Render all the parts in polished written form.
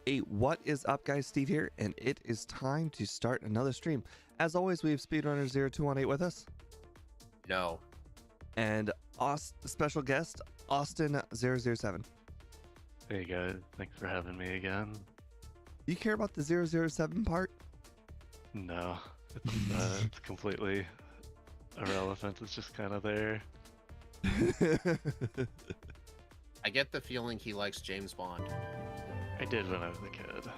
Hey, what is up, guys? Steve here, and it is time to start another stream. As always, we have Speedrunner0218 with us, No. and special guest Austin007. Hey guys, thanks for having me again. Do you care about the 007 part? No, it's completely irrelevant. It's just kind of there. I get the feeling he likes James Bond. I did when I was a kid.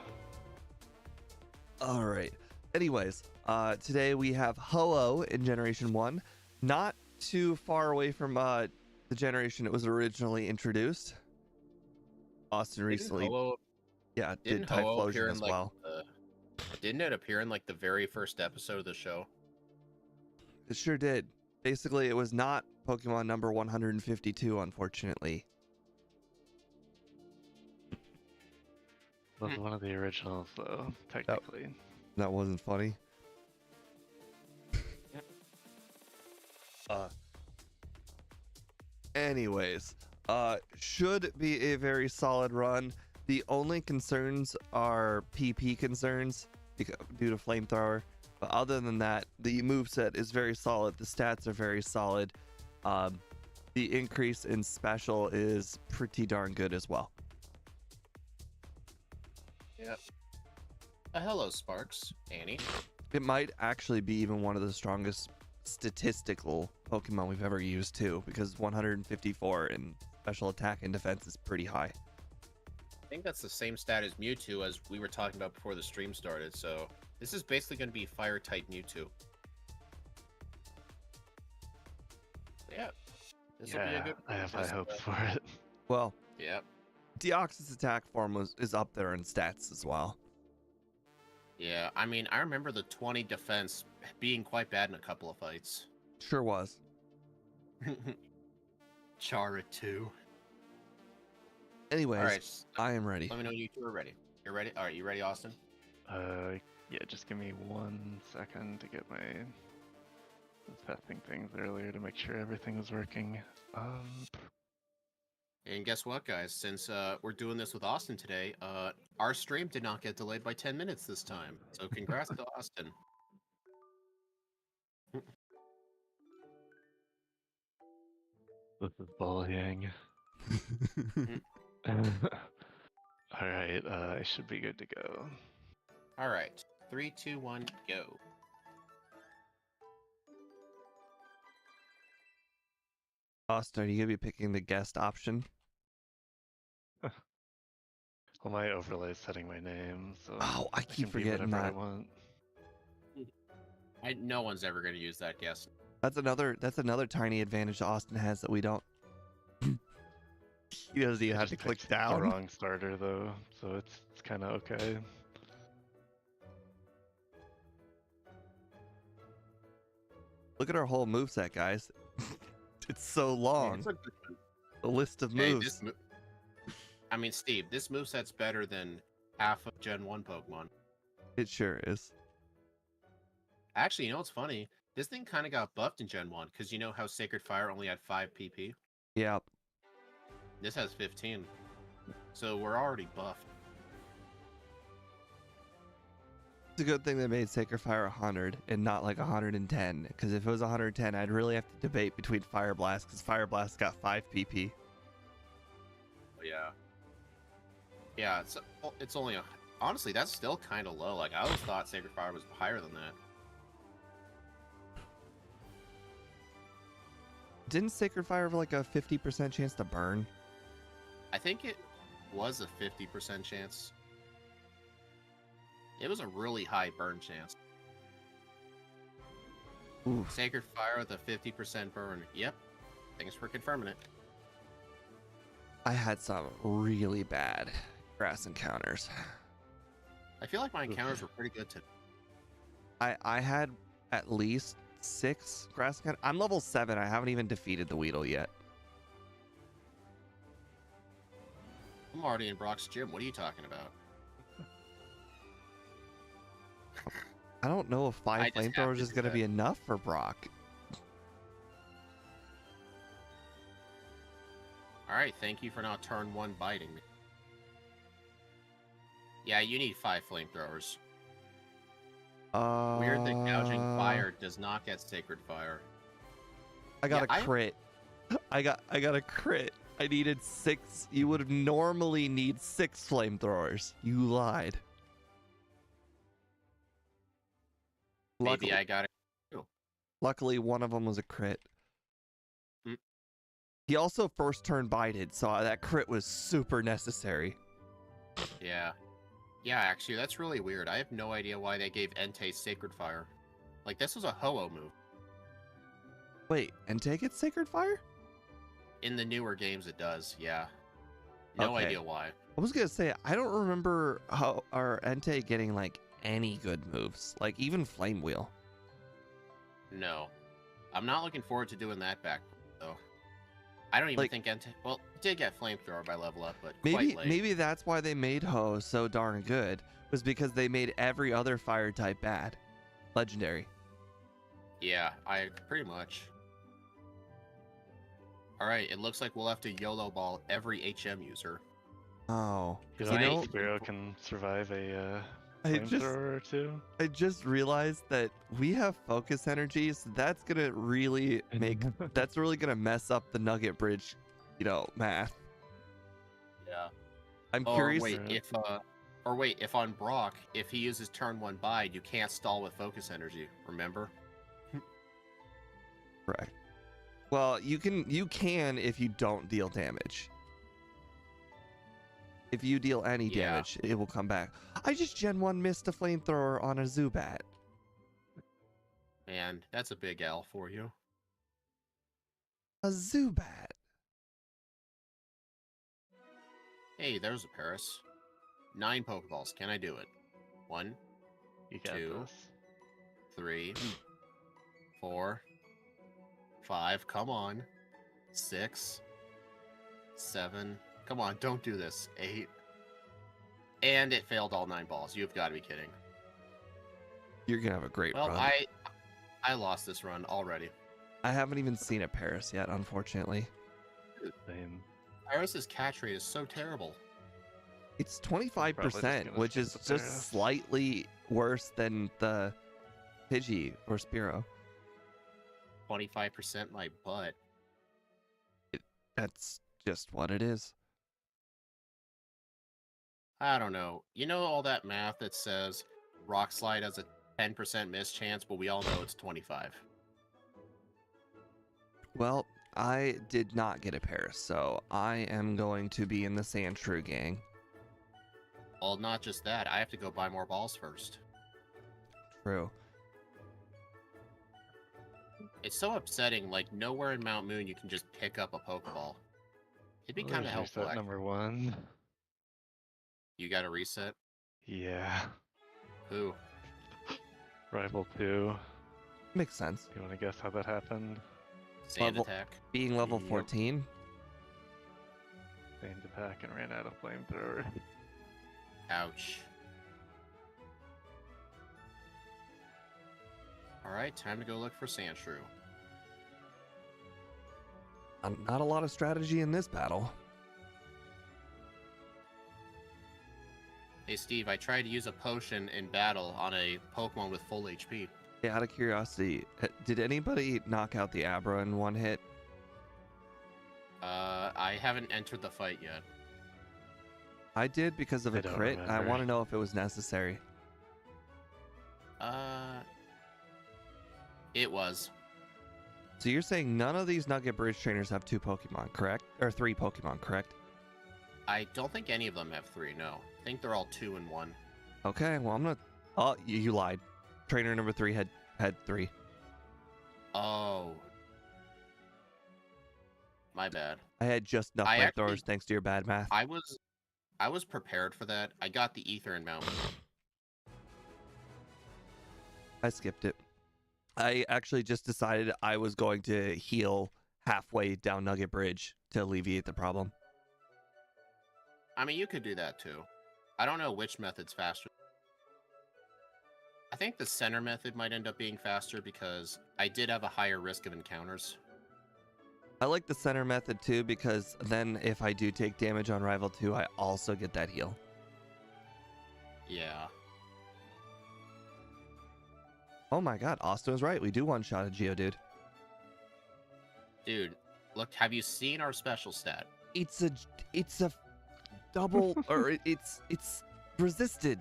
All right. Anyways, today we have Ho-Oh in Generation 1. Not too far away from the generation it was originally introduced. Austin recently, did Typhlosion as well. Didn't it appear in like the very first episode of the show? It sure did. Basically, it was not Pokemon number 152, unfortunately. Was one of the originals, though, technically. That wasn't funny. Anyways, should be a very solid run. The only concerns are PP concerns due to Flamethrower. But other than that, the moveset is very solid. The stats are very solid. The increase in special is pretty darn good as well. Yep. Hello, Sparks. Annie. It might actually be even one of the strongest statistical Pokemon we've ever used too, because 154 in special attack and defense is pretty high. I think that's the same stat as Mewtwo as we were talking about before the stream started, so this is basically going to be Fire-type Mewtwo. Yeah. This will be a good I have high hopes for it. Well, yeah. Deoxys attack form is up there in stats as well. Yeah, I mean, I remember the 20 defense being quite bad in a couple of fights. Sure was. Chara 2. Anyways, All right, I am ready. let me know you two are ready. You're ready? All right, you ready, Austin? Yeah, just give me 1 second to get my testing things earlier to make sure everything was working. And guess what, guys? Since we're doing this with Austin today, our stream did not get delayed by 10 minutes this time. So congrats to Austin. This is bullying. Alright, I should be good to go. All right, 3, 2, 1, go. Austin, are you gonna be picking the guest option? Well, my overlay is setting my name, so Oh, I keep can be forgetting whatever that. I want. No one's ever going to use that guess. That's another tiny advantage Austin has that we don't. He doesn't even I have to just click picked down. the wrong starter though, so it's kind of okay. Look at our whole moveset, guys. It's so long. It's a good one. The list of Hey, moves. I mean, Steve, this moveset's better than half of Gen 1 Pokemon. It sure is. Actually, you know what's funny? This thing kind of got buffed in Gen 1, because you know how Sacred Fire only had 5 PP? Yeah. This has 15. So we're already buffed. It's a good thing they made Sacred Fire 100 and not like 110. Because if it was 110, I'd really have to debate between Fire Blast, because Fire Blast got 5 PP. Yeah. Yeah, it's only a... Honestly, that's still kind of low. Like, I always thought Sacred Fire was higher than that. Didn't Sacred Fire have like a 50% chance to burn? I think it was a 50% chance. It was a really high burn chance. Ooh. Sacred Fire with a 50% burn. Yep. Thanks for confirming it. I had some really bad grass encounters. I feel like my encounters were pretty good today. I had at least 6 grass encounters. I'm level 7. I haven't even defeated the Weedle yet. I'm already in Brock's gym. What are you talking about? I don't know if 5 I just have flamethrowers to is do going to that. be enough for Brock. Alright, thank you for not turn 1 biting me. Yeah, you need 5 flamethrowers. Weird that gouging fire does not get sacred fire. I got Yeah, a crit. I got a crit. I needed 6. You would normally need 6 flamethrowers. You lied. Maybe I got it. Luckily, one of them was a crit. Hmm. He also first turn bited, so that crit was super necessary. Yeah. Yeah, actually, that's really weird. I have no idea why they gave Entei Sacred Fire. Like, this was a Ho-Oh move. Wait, Entei gets Sacred Fire? In the newer games, it does, yeah. No Okay. idea why. I was gonna say, I don't remember how our Entei getting, like, any good moves. Like, even Flame Wheel. No. I'm not looking forward to doing that back, though. I don't even think Entei... Well, it did get Flamethrower by level up, but quite late. Maybe that's why they made Ho so darn good, was because they made every other fire type bad. Legendary. Yeah, pretty much. Alright, it looks like we'll have to YOLO ball every HM user. Oh. You You know- know, Spiro can survive a I just flamethrower or two. I just realized that we have focus energy, so that's gonna really that's really gonna mess up the Nugget Bridge, math. Yeah. I'm Or curious. wait, if on Brock, if he uses turn 1 bide, you can't stall with focus energy, remember? Correct. Well, you can if you don't deal damage. If you deal any damage, it will come back. I just Gen 1 missed a flamethrower on a Zubat. Man, that's a big L for you. A Zubat. Hey, there's a Paris. 9 Pokeballs. Can I do it? 1, You got 2, this. 3, 4, 5. Come on. 6, 7. Come on, don't do this. 8. And it failed all 9 balls. You've got to be kidding. You're gonna have a great Well, run. I lost this run already. I haven't even seen a Paris yet, unfortunately. Same. Paris's catch rate is so terrible. It's Probably 25%, just which skip is the just Paris. slightly worse than the Pidgey or Spearow. 25% my butt. That's just what it is. I don't know. You know all that math that says Rock Slide has a 10% miss chance, but we all know it's 25. Well, I did not get a Paris, so I am going to be in the Sandshrew gang. Well, not just that. I have to go buy more balls first. True. It's so upsetting. Like, nowhere in Mount Moon you can just pick up a Pokeball. It'd be Well, kind of there's helpful. reset number 1. You got to reset? Yeah. Who? Rival 2. Makes sense. You want to guess how that happened? Sand Level- Attack? Being level Yep. 14. Sand attack and ran out of flamethrower. Ouch. Alright, time to go look for Sandshrew. Not a lot of strategy in this battle. Hey Steve, I tried to use a potion in battle on a Pokemon with full HP. Hey, out of curiosity, did anybody knock out the Abra in one hit? I haven't entered the fight yet. I did because of I a don't crit. I remember. want to know if it was necessary. It was. So you're saying none of these Nugget Bridge trainers have 2 Pokemon, correct? Or 3 Pokemon, correct? I don't think any of them have 3, no. I think they're all 2 and 1. Okay, well I'm not. Oh, you lied. Trainer number 3 had 3. Oh. My bad. I had just enough I flamethrowers actually- thanks to your bad math. I was prepared for that. I got the Ether in Mount Moon. I skipped it. I actually just decided I was going to heal halfway down Nugget Bridge to alleviate the problem. I mean, you could do that too. I don't know which method's faster. I think the center method might end up being faster because I did have a higher risk of encounters. I like the center method too because then if I do take damage on Rival 2, I also get that heal. Yeah. Oh my god, Austin was right. We do one-shot a Geodude. Dude, look, have you seen our special stat? It's a double, or it's resisted.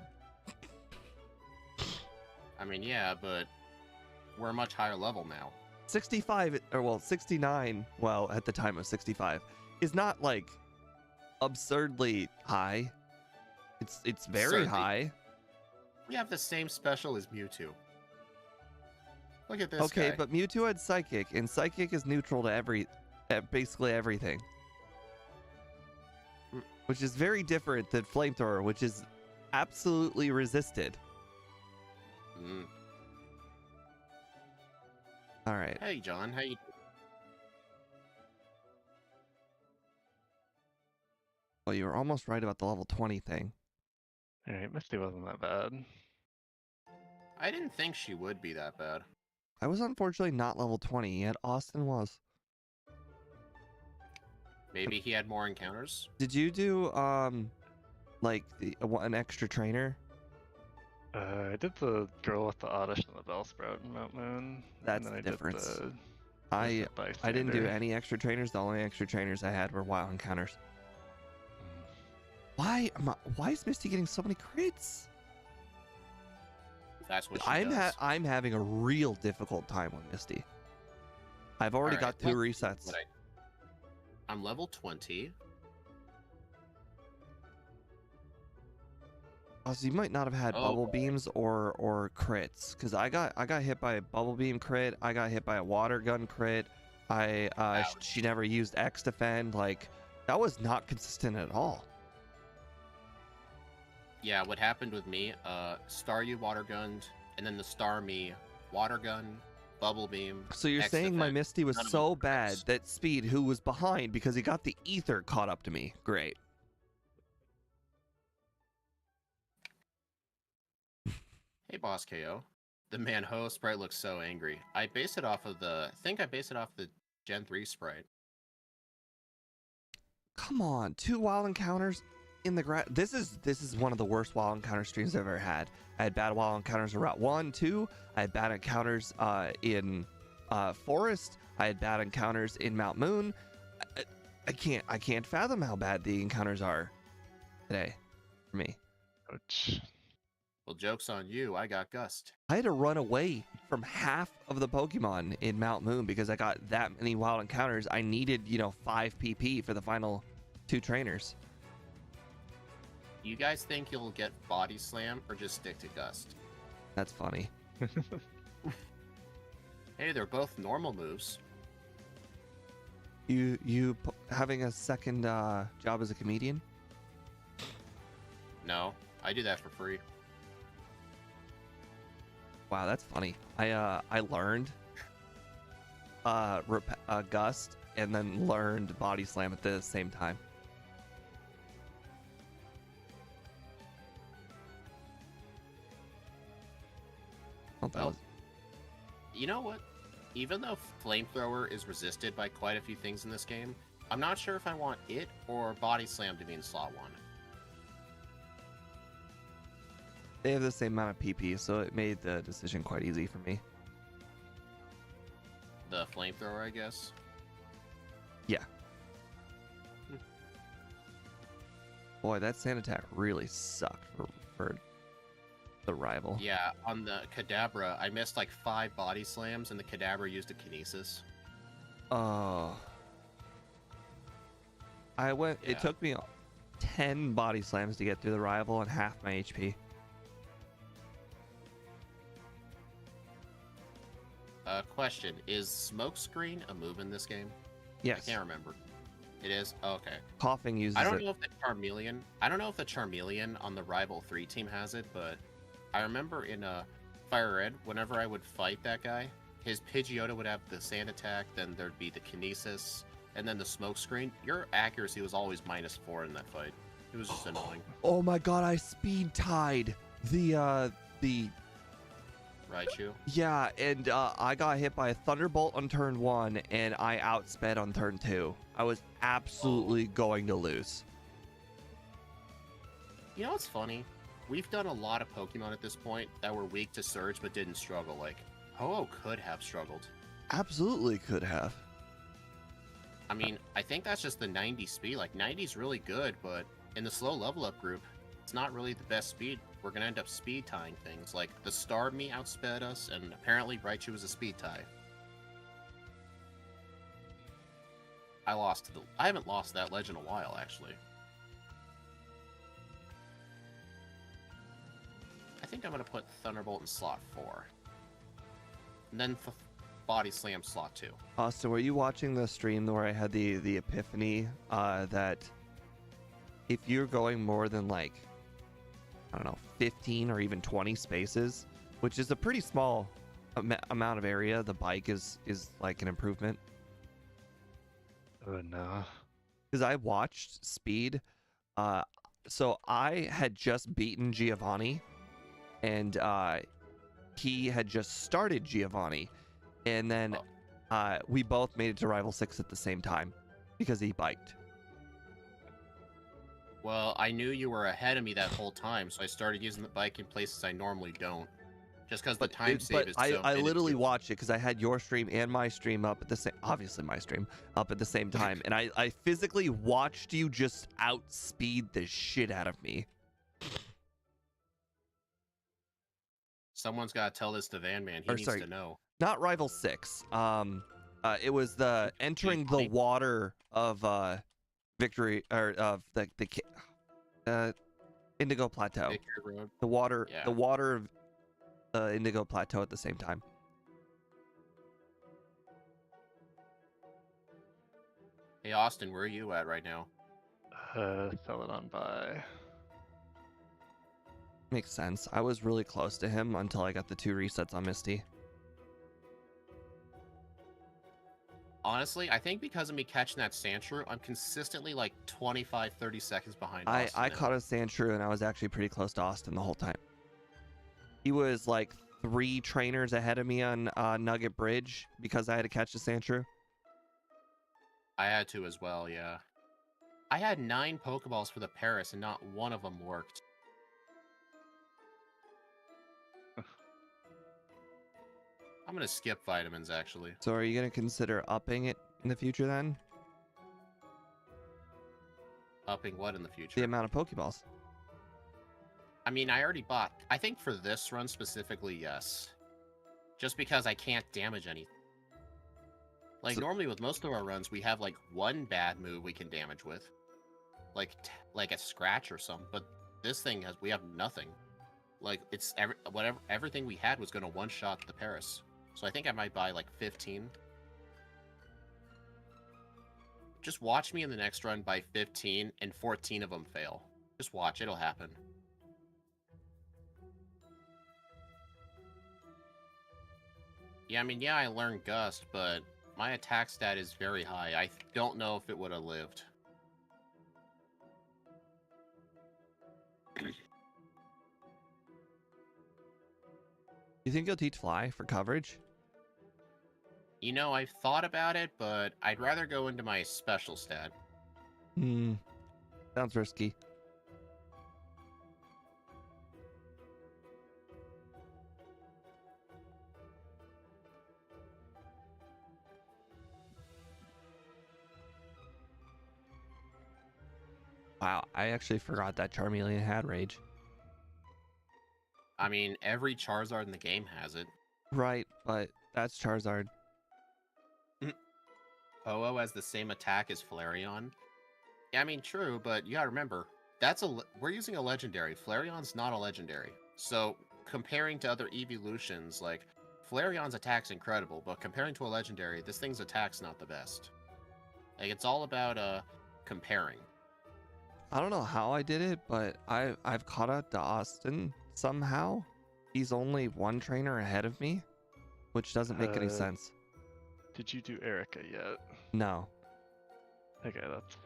I mean, yeah, but we're a much higher level now. 65, or well, 69, well, at the time of 65, is not like absurdly high. It's very Absurdly. high. We have the same special as Mewtwo. Look at this Okay, guy. but Mewtwo had Psychic, and Psychic is neutral to basically everything. Mm. Which is very different than Flamethrower, which is absolutely resisted. Mm. All right. Hey, John, how you? Well, you were almost right about the level 20 thing. Alright, Misty wasn't that bad. I didn't think she would be that bad. I was unfortunately not level 20, yet Austin was. Maybe he had more encounters. Did you do, like, an extra trainer? I did the girl with the Oddish and the Bellsprout in Mount Moon. That's and then the difference. Did the, I didn't do Bystander. any extra trainers. The only extra trainers I had were wild encounters. Mm. Why is Misty getting so many crits? That's what she does. I'm having a real difficult time with Misty. I've already Alright, got 2 let's see resets. what I'm level 20. So you might not have had Oh, bubble boy. beams or crits, because I got hit by a bubble beam crit. I got hit by a water gun crit. She never used X defend. Like, that was not consistent at all. Yeah, what happened with me, Staryu water gunned, and then the Starmie water gun, bubble beam. So you're X saying my defend. Misty was None of so them bad crits. that Speed, who was behind because he got the ether, caught up to me. Great. Hey, Boss KO. The Manho sprite looks so angry. I base it off of the. I think I base it off the Gen 3 sprite. Come on, 2 wild encounters in the grass. This is one of the worst wild encounter streams I've ever had. I had bad wild encounters in Route 1, 2. I had bad encounters in Forest. I had bad encounters in Mount Moon. I can't fathom how bad the encounters are today for me. Ouch. Well, joke's on you. I got Gust. I had to run away from half of the Pokemon in Mount Moon because I got that many wild encounters. I needed, 5 PP for the final 2 trainers. You guys think you'll get Body Slam or just stick to Gust? That's funny. Hey, they're both normal moves. You having a second job as a comedian? No, I do that for free. Wow, that's funny. I learned Gust and then learned Body Slam at the same time. Oh, that Well, was... You know what? Even though Flamethrower is resisted by quite a few things in this game, I'm not sure if I want it or Body Slam to be in slot 1. They have the same amount of PP, so it made the decision quite easy for me. The Flamethrower, I guess. Yeah. Boy, that sand attack really sucked for the rival. Yeah, on the Kadabra, I missed like 5 Body Slams, and the Kadabra used a Kinesis. Oh. Yeah. It took me 10 Body Slams to get through the rival and half my HP. Question, is Smokescreen a move in this game? Yes. I can't remember. It is? Oh, okay. Coughing uses I don't it. know if the Charmeleon. I don't know if the Charmeleon on the Rival 3 team has it, but I remember in Fire Red, whenever I would fight that guy, his Pidgeotto would have the Sand Attack, then there'd be the Kinesis, and then the Smokescreen. Your accuracy was always -4 in that fight. It was just annoying. Oh my god, I speed tied the Raichu. yeah, and I got hit by a Thunderbolt on turn 1 and I outsped on turn 2. I was absolutely going to lose. You know what's funny? we've done a lot of Pokemon at this point that were weak to Surge but didn't struggle. Like, Ho-Oh could have struggled. Absolutely could have. I mean, I think that's just the 90 speed. Like, 90's really good, but in the slow level up group, it's not really the best speed. We're going to end up speed tying things. Like, the Starmie outsped us, and apparently Raichu was a speed tie. I haven't lost that ledge in a while, actually. I think I'm going to put Thunderbolt in slot 4. And then Body Slam slot 2. Austin, were you watching the stream where I had the epiphany that if you're going more than like, I don't know, 15 or even 20 spaces, which is a pretty small amount of area, the bike is like an improvement? Oh no. Because I watched Speed. So I had just beaten Giovanni, and he had just started Giovanni, and then we both made it to Rival 6 at the same time because he biked. Well, I knew you were ahead of me that whole time, so I started using the bike in places I normally don't. Just because the time save is so I literally minuscule. watched it because I had your stream and my stream up at the same, obviously my stream up at the same time, and I physically watched you just outspeed the shit out of me. Someone's got to tell this to Van Man. He needs to know. Not Rival 6. It was the entering the water of Victory, or of the Indigo Plateau. Victory Road. The water, Yeah. the water of Indigo Plateau at the same time. Hey Austin, where are you at right now? Celadon by. Makes sense. I was really close to him until I got the 2 resets on Misty. Honestly, I think because of me catching that Sandshrew, I'm consistently like 25, 30 seconds behind Austin. I caught a Sandshrew and I was actually pretty close to Austin the whole time. He was like 3 trainers ahead of me on Nugget Bridge because I had to catch the Sandshrew. I had to as well, yeah. I had 9 Pokeballs for the Paris and not one of them worked. I'm gonna skip vitamins, actually. So are you going to consider upping it in the future then? Upping what in the future? The amount of Pokeballs. I mean, I already bought... I think for this run specifically, yes. Just because I can't damage anything. Like, normally with most of our runs, we have, like, one bad move we can damage with. Like a scratch or something. But this thing we have nothing. Like, it's... everything we had was going to one-shot the Paris. So I think I might buy, like, 15. Just watch me in the next run buy 15, and 14 of them fail. Just watch, it'll happen. Yeah, I mean, yeah, I learned Gust, but my attack stat is very high. I don't know if it would have lived. You think you'll teach Fly for coverage? You know, I've thought about it, but I'd rather go into my special stat. Sounds risky. Wow, I actually forgot that Charmeleon had Rage. I mean, every Charizard in the game has it. Right, but that's Charizard. Ho-Oh has the same attack as Flareon. Yeah, I mean, true, but you gotta remember, we're using a legendary. Flareon's not a legendary. So, comparing to other evolutions, like, Flareon's attack's incredible, but comparing to a legendary, this thing's attack's not the best. Like, it's all about, comparing. I don't know how I did it, but I've caught up to Austin somehow. He's only 1 trainer ahead of me, which doesn't make any sense. Did you do Erica yet? No. Okay, that's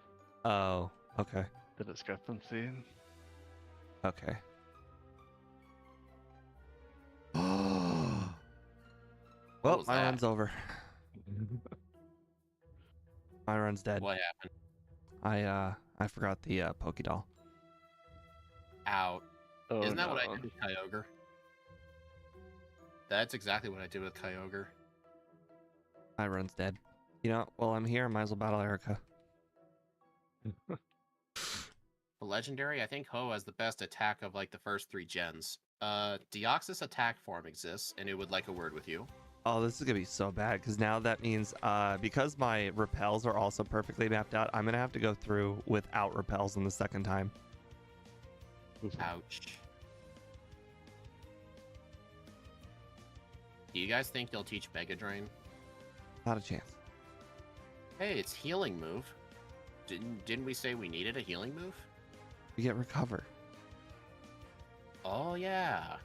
Oh, okay. the discrepancy. Okay. Well, was my that? run's over. My run's dead. What happened? I forgot the Pokédoll. Out. Oh Isn't that what I no. did with Kyogre? That's exactly what I did with Kyogre. My run's dead. You know, while I'm here, I might as well battle Erica. For Legendary, I think Ho has the best attack of like the first 3 gens. Deoxys attack form exists, and it would like a word with you. Oh, this is gonna be so bad because now that means because my repels are also perfectly mapped out, I'm gonna have to go through without repels on the second time. Ouch. Do you guys think they'll teach Mega Drain? Not a chance. Hey, it's healing move. Didn't we say we needed a healing move? We get recover. Oh yeah.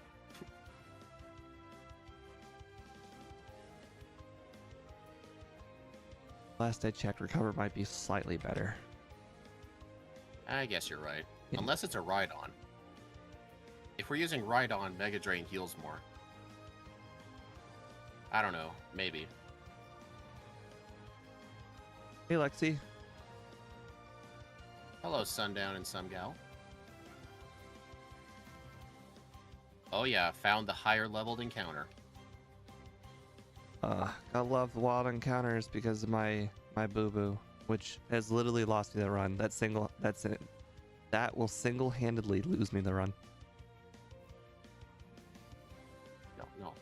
Last I checked, recover might be slightly better. I guess you're right. Yeah. Unless it's a Rhydon. If we're using Rhydon, Mega Drain heals more. I don't know. Maybe. Hey, Lexi. Hello, Sundown and Sungal. Oh yeah, found the higher leveled encounter. I love the wild encounters because of my boo-boo, which has literally lost me the run. That will single-handedly lose me the run. No.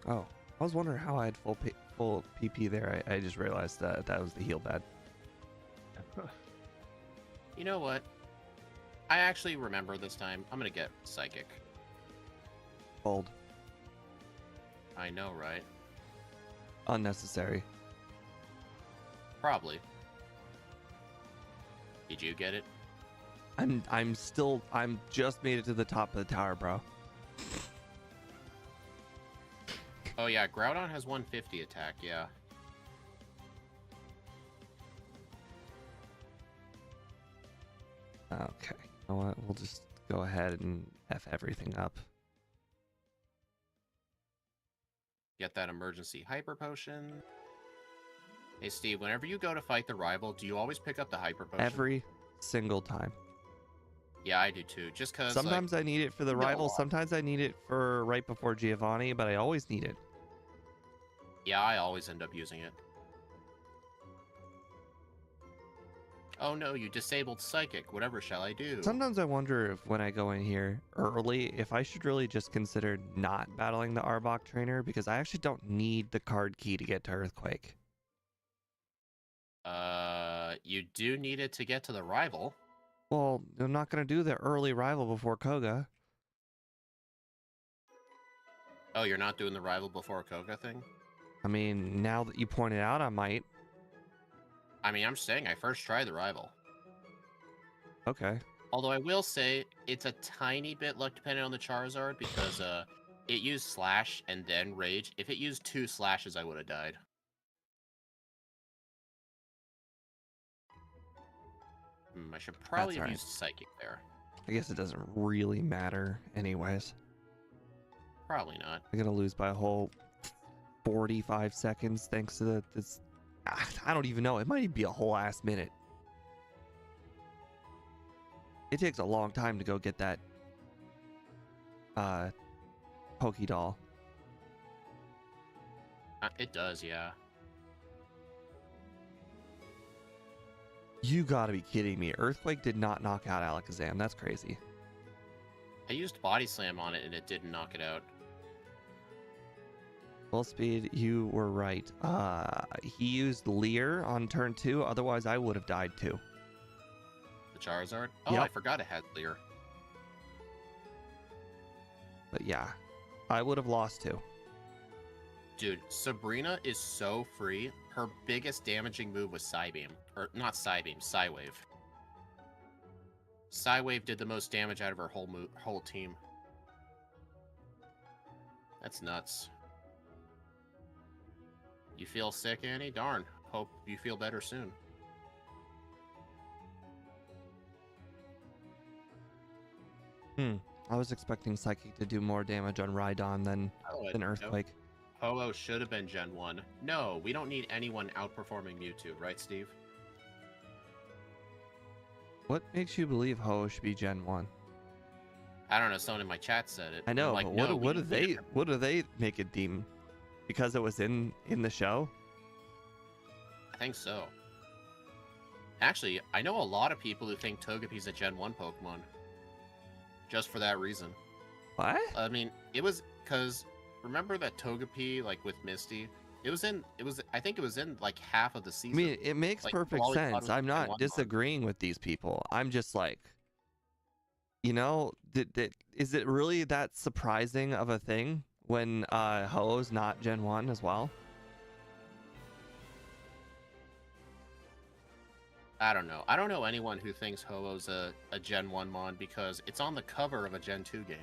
Oh, I was wondering how I had full PP there. I just realized that was the heal pad. You know what? I actually remember this time. I'm gonna get Psychic. Bold. I know, right? Unnecessary. Probably. Did you get it? I'm just made it to the top of the tower, bro. Oh yeah, Groudon has 150 attack, yeah. Okay. You know what? We'll just go ahead and F everything up. Get that emergency hyper potion. Hey Steve, whenever you go to fight the rival, do you always pick up the hyper potion? Every single time. Yeah, I do too. Just cause Sometimes I need it for the rival, sometimes I need it for right before Giovanni, but I always need it. yeah, I always end up using it. Oh no, you disabled Psychic. Whatever shall I do? Sometimes I wonder if when I go in here early, if I should really just consider not battling the Arbok trainer, because I actually don't need the card key to get to Earthquake. You do need it to get to the rival. Well, I'm not going to do the early rival before Koga. Oh, you're not doing the rival before Koga thing? I mean, now that you pointed out, I might. I mean, I'm saying I first tried the rival. Okay. Although I will say it's a tiny bit luck dependent on the Charizard because it used Slash and then Rage. If it used 2 slashes, I would have died. I should probably have used Psychic there. I guess it doesn't really matter anyways. Probably not. I'm going to lose by a whole 45 seconds thanks to this. I don't even know. It might even be a whole ass minute. It takes a long time to go get that Pokédoll. It does, yeah. You gotta be kidding me. Earthquake did not knock out Alakazam. That's crazy. I used Body Slam on it and it didn't knock it out. Full speed, you were right. He used Leer on turn 2. Otherwise, I would have died too. The Charizard? Oh, Yep. I forgot it had Leer. But yeah, I would have lost too. Dude, Sabrina is so free. Her biggest damaging move was Psybeam. Or, not Psybeam, Psywave. Psywave did the most damage out of her whole team. That's nuts. You feel sick, Annie? Darn. Hope you feel better soon. I was expecting Psychic to do more damage on Rhydon than Earthquake. Ho-Oh should have been Gen 1. No, we don't need anyone outperforming Mewtwo, right, Steve? What makes you believe Ho should be Gen 1? I don't know, someone in my chat said it. I I'm know, like, but no, what do they make it deem? Because it was in the show? I think so. Actually, I know a lot of people who think Togepi's a Gen 1 Pokemon. Just for that reason. What? I mean, it was because remember that Togepi, like with Misty, I think it was in like half of the I season. mean, it makes Like, perfect always thought it sense. was I'm Gen 1 not mod. disagreeing with these people. I'm just like, you know, is it really that surprising of a thing when Ho-Oh's not Gen 1 as well? I don't know. I don't know anyone who thinks Ho-Oh's a Gen 1 mon because it's on the cover of a Gen 2 game.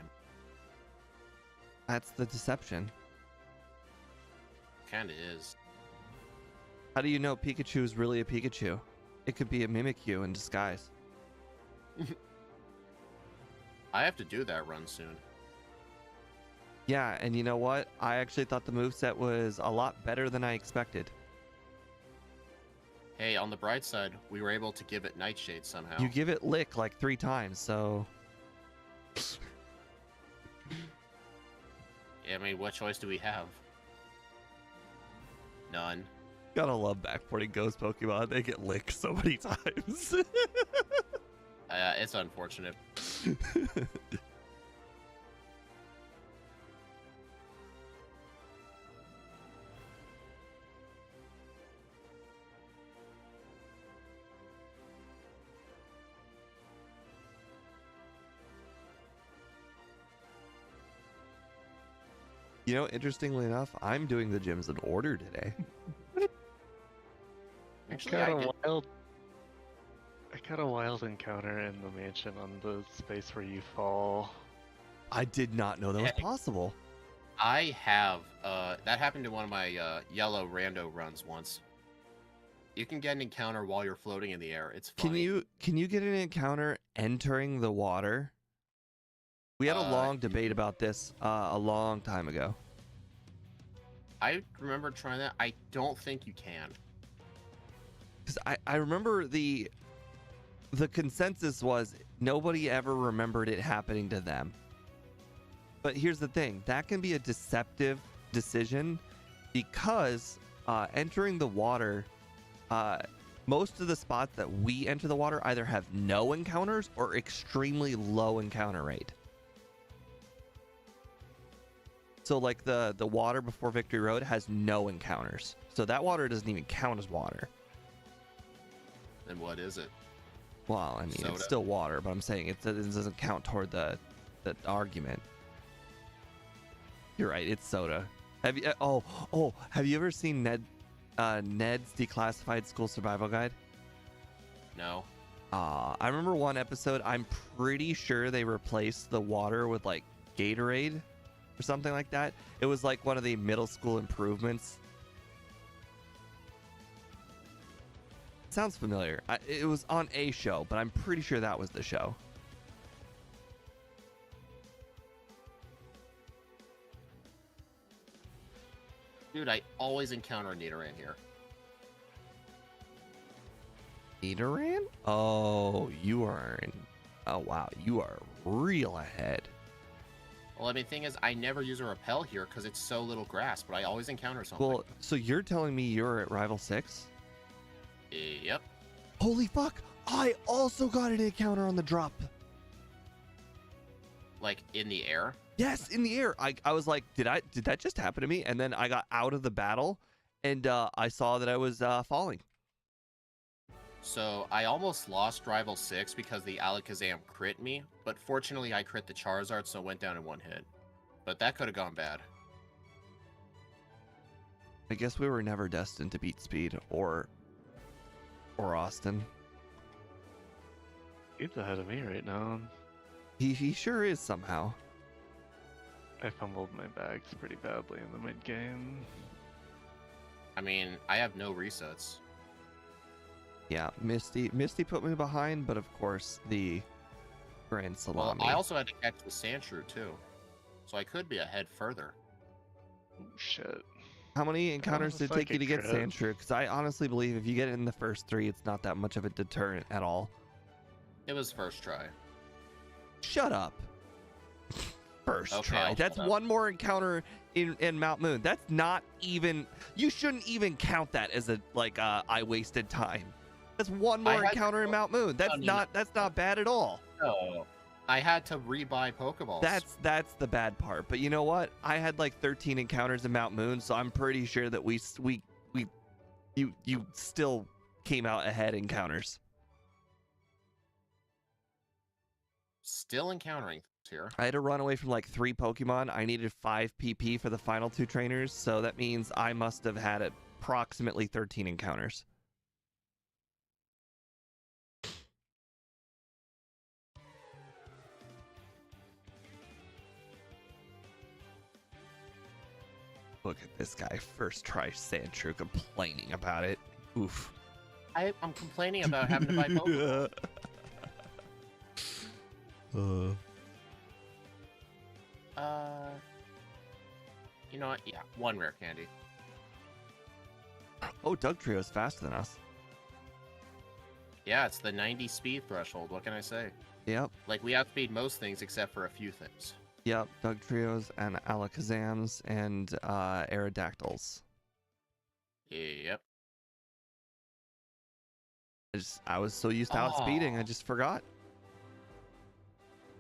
That's the deception. Kinda is. How do you know Pikachu is really a Pikachu? It could be a Mimikyu in disguise. I have to do that run soon. Yeah, and you know what? I actually thought the moveset was a lot better than I expected. Hey, on the bright side, we were able to give it Nightshade somehow. You give it Lick like 3 times, so... I mean, what choice do we have? None. Gotta love backporting Ghost Pokemon. They get licked so many times. It's unfortunate. You know, interestingly enough, I'm doing the gyms in order today. Actually, I got a wild encounter in the mansion on the space where you fall. I did not know that was Hey. possible. I have, that happened to one of my yellow rando runs once. You can get an encounter while you're floating in the air. It's funny. Can you get an encounter entering the water? We had a long debate about this a long time ago. I remember trying that. I don't think you can. Because I remember the consensus was nobody ever remembered it happening to them. But here's the thing. That can be a deceptive decision because entering the water, most of the spots that we enter the water either have no encounters or extremely low encounter rate. So like the water before Victory Road has no encounters. So that water doesn't even count as water. Then what is it? Well, I mean, Soda. it's still water, but I'm saying it doesn't count toward the argument. You're right, it's soda. Have you have you ever seen Ned's Declassified School Survival Guide? No. I remember one episode, I'm pretty sure they replaced the water with like Gatorade or something like that. It was like one of the middle school improvements. Sounds familiar. It was on a show, but I'm pretty sure that was the show. Dude, I always encounter a Nidoran here. Nidoran? Oh, you are in... Oh, wow. You are real ahead. Well, I mean, thing is, I never use a repel here because it's so little grass, but I always encounter something. Well, so you're telling me you're at Rival 6? Yep. Holy fuck! I also got an encounter on the drop. Like, in the air? Yes, in the air. I was like, did that just happen to me? And then I got out of the battle, and I saw that I was falling. So, I almost lost Rival 6 because the Alakazam crit me, but fortunately I crit the Charizard, so it went down in one hit. But that could have gone bad. I guess we were never destined to beat Speed or Austin. He's ahead of me right now. He sure is somehow. I fumbled my bags pretty badly in the mid game. I mean, I have no resets. Yeah, Misty put me behind, but of course the Grand Well, Salami. I also had to catch the Sandshrew too. So I could be ahead further. Oh, shit. How many encounters did it take you to get Sandshrew? Because I honestly believe if you get it in the first 3, it's not that much of a deterrent at all. It was first try. Shut up. First Okay, try. I'll That's shut up. one more encounter in Mount Moon. That's not even. You shouldn't even count that as a I wasted time. That's one more encounter in Mount Moon. That's not bad at all. No, I had to rebuy Pokeballs. That's the bad part. But you know what? I had like 13 encounters in Mount Moon, so I'm pretty sure that you still came out ahead encounters. Still encountering here. I had to run away from like 3 Pokemon. I needed 5 PP for the final 2 trainers, so that means I must have had approximately 13 encounters. Look at this guy, first try Sandshrew, complaining about it. Oof. I'm complaining about having to buy Pokeballs. You know what? Yeah, 1 rare candy. Oh, Dugtrio is faster than us. Yeah, it's the 90 speed threshold. What can I say? Yep. Like, we outspeed most things except for a few things. Yep, Dugtrios and Alakazams and Aerodactyls. Yep. I was so used to outspeeding, I just forgot.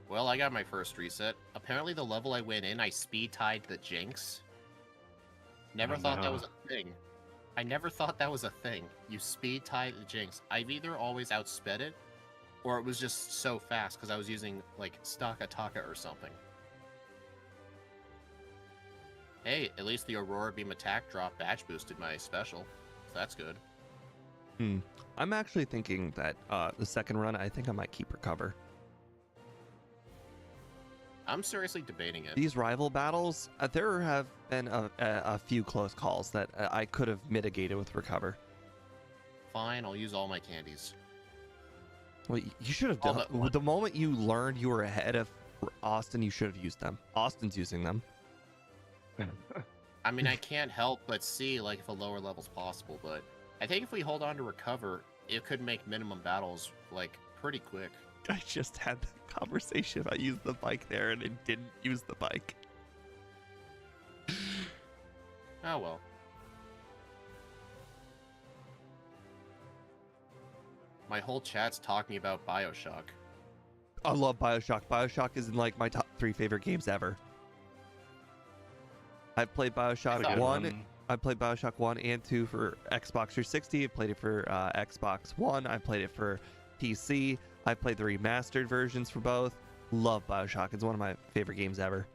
Well, I got my first reset. Apparently the level I went in, I speed tied the Jinx. Never thought that was a thing. I never thought that was a thing. You speed tie the Jinx. I've either always outsped it, or it was just so fast because I was using, like, Staka Taka or something. Hey, at least the Aurora Beam attack drop batch boosted my special, so that's good. I'm actually thinking that the second run, I think I might keep Recover. I'm seriously debating it. These rival battles, there have been a few close calls that I could have mitigated with Recover. Fine, I'll use all my candies. Well, you should have done the moment you learned you were ahead of Austin. You should have used them. Austin's using them. I mean, I can't help but see like if a lower level's possible, but I think if we hold on to Recover, it could make minimum battles like pretty quick. I just had that conversation. I used the bike there and it didn't use the bike. Oh well. My whole chat's talking about BioShock. I love BioShock. BioShock is in like my top 3 favorite games ever. I've played BioShock 1. I played BioShock 1 and 2 for Xbox 360. I played it for Xbox One. I played it for PC. I played the remastered versions for both. Love BioShock. It's one of my favorite games ever.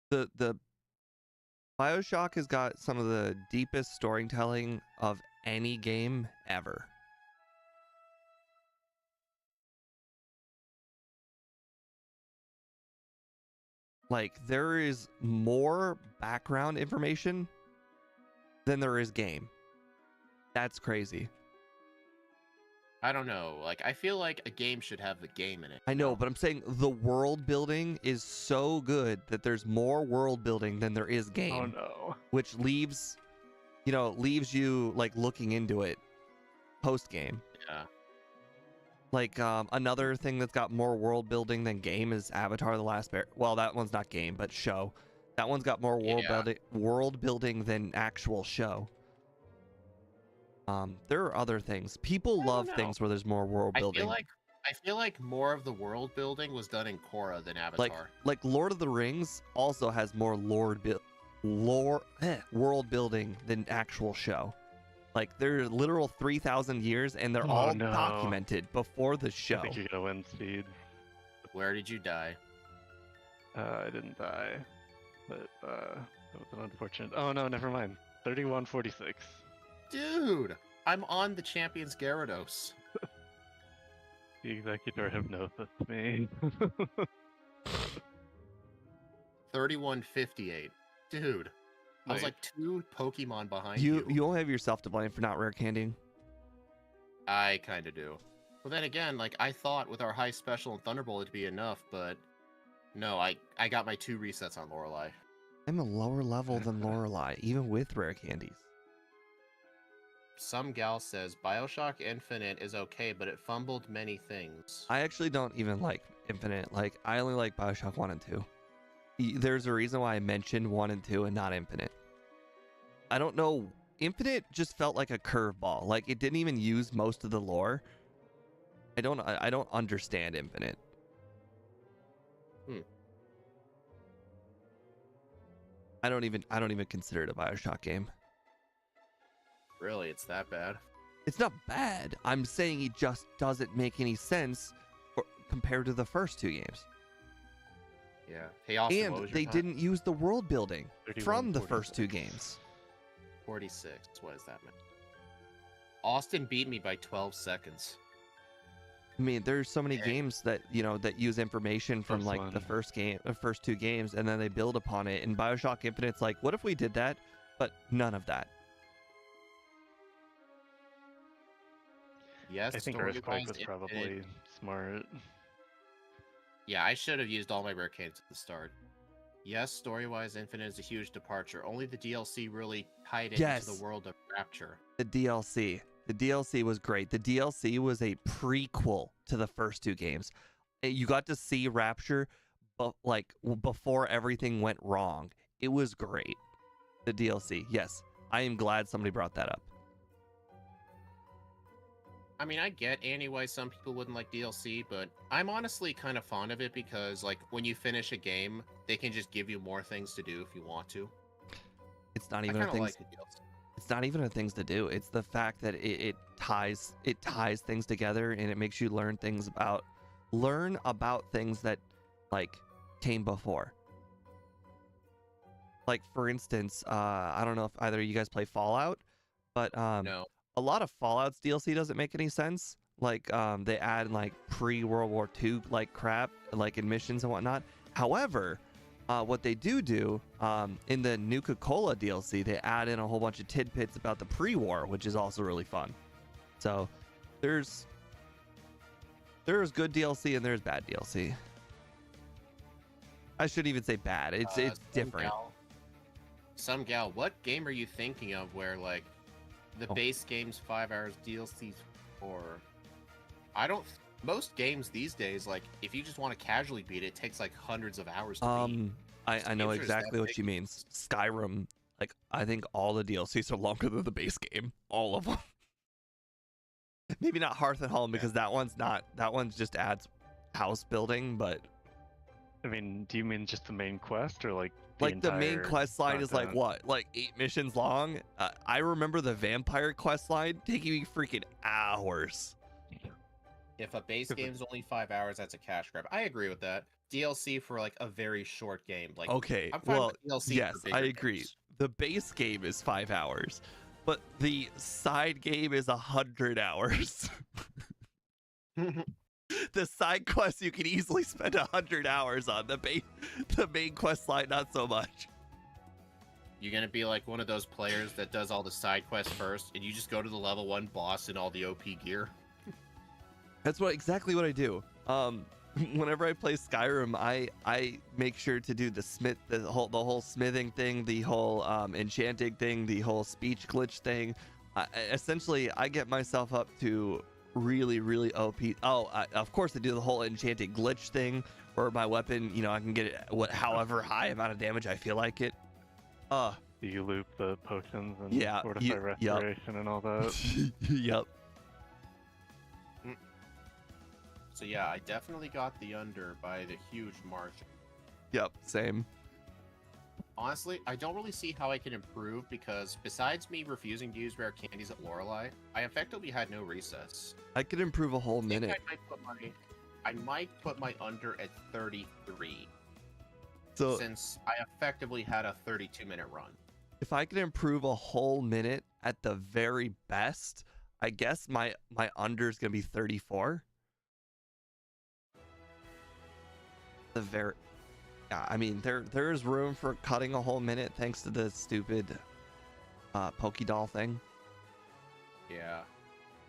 The BioShock has got some of the deepest storytelling of any game ever. Like, there is more background information than there is game. That's crazy. I don't know. Like, I feel like a game should have the game in it. I know, but I'm saying the world building is so good that there's more world building than there is game. Oh no. Which leaves you like looking into it post game. Yeah. Like another thing that's got more world building than game is Avatar: The Last Bear. Well, that one's not game, but show. That one's got more world building than actual show. There are other things. People love things where there's more world building. I feel like more of the world building was done in Korra than Avatar. Like Lord of the Rings also has more world building than actual show. Like, they're literal 3,000 years, and they're all documented before the show. I think you're gonna win speed. Where did you die? I didn't die, but that was an unfortunate. Oh no, never mind. 3146. Dude, I'm on the Champions Gyarados. The Executor hypnosis me. 3158. Dude. I was like 2 Pokemon behind you. You only have yourself to blame for not rare candying. I kind of do. But then again, like, I thought with our high special and Thunderbolt it'd be enough, but no, I got my 2 resets on Lorelei. I'm a lower level than Lorelei, even with rare candies. Some gal says Bioshock Infinite is okay, but it fumbled many things. I actually don't even like Infinite. Like, I only like Bioshock 1 and 2. There's a reason why I mentioned 1 and 2 and not Infinite. I don't know. Infinite just felt like a curveball. Like, it didn't even use most of the lore. I don't understand Infinite. I don't even consider it a Bioshock game. Really, it's that bad? It's not bad. I'm saying it just doesn't make any sense compared to the first 2 games. Yeah. Hey, Austin, And what was your they time? didn't use the world building 31, from the 46. first 2 games. 46. What is that, man? Austin beat me by 12 seconds. I mean, there's so many Yeah. games that, that use information from First like one. the first 2 games, and then they build upon it. And Bioshock Infinite's like, what if we did that? But none of that. Yes, I think story-wise, Earthquake was Infinite- probably smart. Yeah, I should have used all my rare candies at the start. Yes, story-wise, Infinite is a huge departure. Only the DLC really tied it into the world of Rapture. The DLC. The DLC was great. The DLC was a prequel to the first 2 games. You got to see Rapture, but like before everything went wrong. It was great. The DLC. Yes, I am glad somebody brought that up. I mean, I get, Annie, why some people wouldn't like DLC, but I'm honestly kind of fond of it because, like, when you finish a game, they can just give you more things to do if you want to. It's not I even a kind of thing. like the DLC. It's not even a things to do. It's the fact that it ties things together, and it makes you learn about things that like came before. Like, for instance, I don't know if either of you guys play Fallout, but No. a lot of Fallout's DLC doesn't make any sense. Like, they add like pre-World War II like crap, like in missions and whatnot. However, what they do in the Nuka-Cola DLC, they add in a whole bunch of tidbits about the pre-war, which is also really fun. So there's good DLC and there's bad DLC. I shouldn't even say bad. It's different. Some gal, what game are you thinking of where, like, the base game's 5 hours, DLC's 4? Most games these days, like, if you just want to casually beat it, it takes, like, hundreds of hours to beat. I know games are exactly that what big. she means. Skyrim, like, I think all the DLCs are longer than the base game. All of them. Maybe not Hearth and Home, because that one's just adds house building, but I mean, do you mean just the main quest or like the main entire quest line is like content? what, like 8 missions long? I remember the vampire quest line taking me freaking hours. If a base game's only 5 hours, that's a cash grab. I agree with that. DLC for, like, a very short game. Like, Okay, I'm fine well, with DLC yes, for bigger I agree. games. The base game is 5 hours, but the side game is 100 hours. The side quest you can easily spend 100 hours on. The main quest line, not so much. You're gonna be like one of those players that does all the side quests first, and you just go to the level 1 boss and all the OP gear. That's exactly what I do. Whenever I play Skyrim, I make sure to do the whole smithing thing, the whole enchanting thing, the whole speech glitch thing. Essentially, I get myself up to really OP. Of course I do the whole enchanting glitch thing, where my weapon, I can get it however high amount of damage I feel like it. Do you loop the potions and Yeah, fortify restoration and all that? Yep. So yeah, I definitely got the under by the huge margin. Yep, same. Honestly, I don't really see how I can improve because besides me refusing to use rare candies at Lorelei, I effectively had no recess. I could improve a whole I think minute. I might put my under at 33, So since I effectively had a 32-minute run. if I could improve a whole minute at the very best, I guess my under is gonna be 34. I mean, there is room for cutting a whole minute thanks to the stupid Pokédoll thing. Yeah.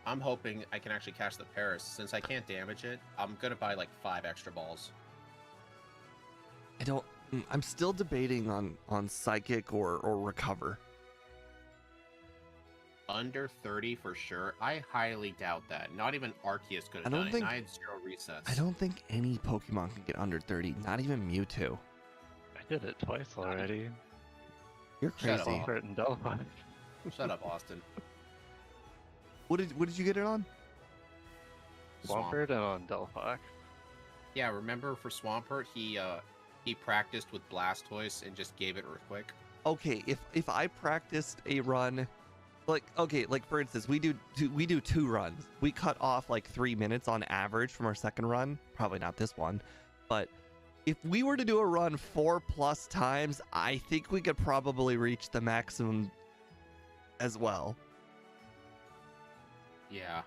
I'm hoping I can actually catch the Paris. Since I can't damage it, I'm gonna buy like 5 extra balls. I'm still debating on psychic or recover. Under 30 for sure. I highly doubt that. Not even Arceus could have done it, and I had 0 resets. I don't think any Pokemon can get under 30. Not even Mewtwo. I did it twice already. You're Shut crazy. up. Swampert and Delphi. Shut up, Austin. What did you get it on? Swampert and on Delphi. Yeah, remember for Swampert, he practiced with Blastoise and just gave it Earthquake. Okay, if I practiced a run, like for instance, we do 2 runs. We cut off like 3 minutes on average from our second run. Probably not this one, but if we were to do a run 4+ times, I think we could probably reach the maximum as well. Yeah.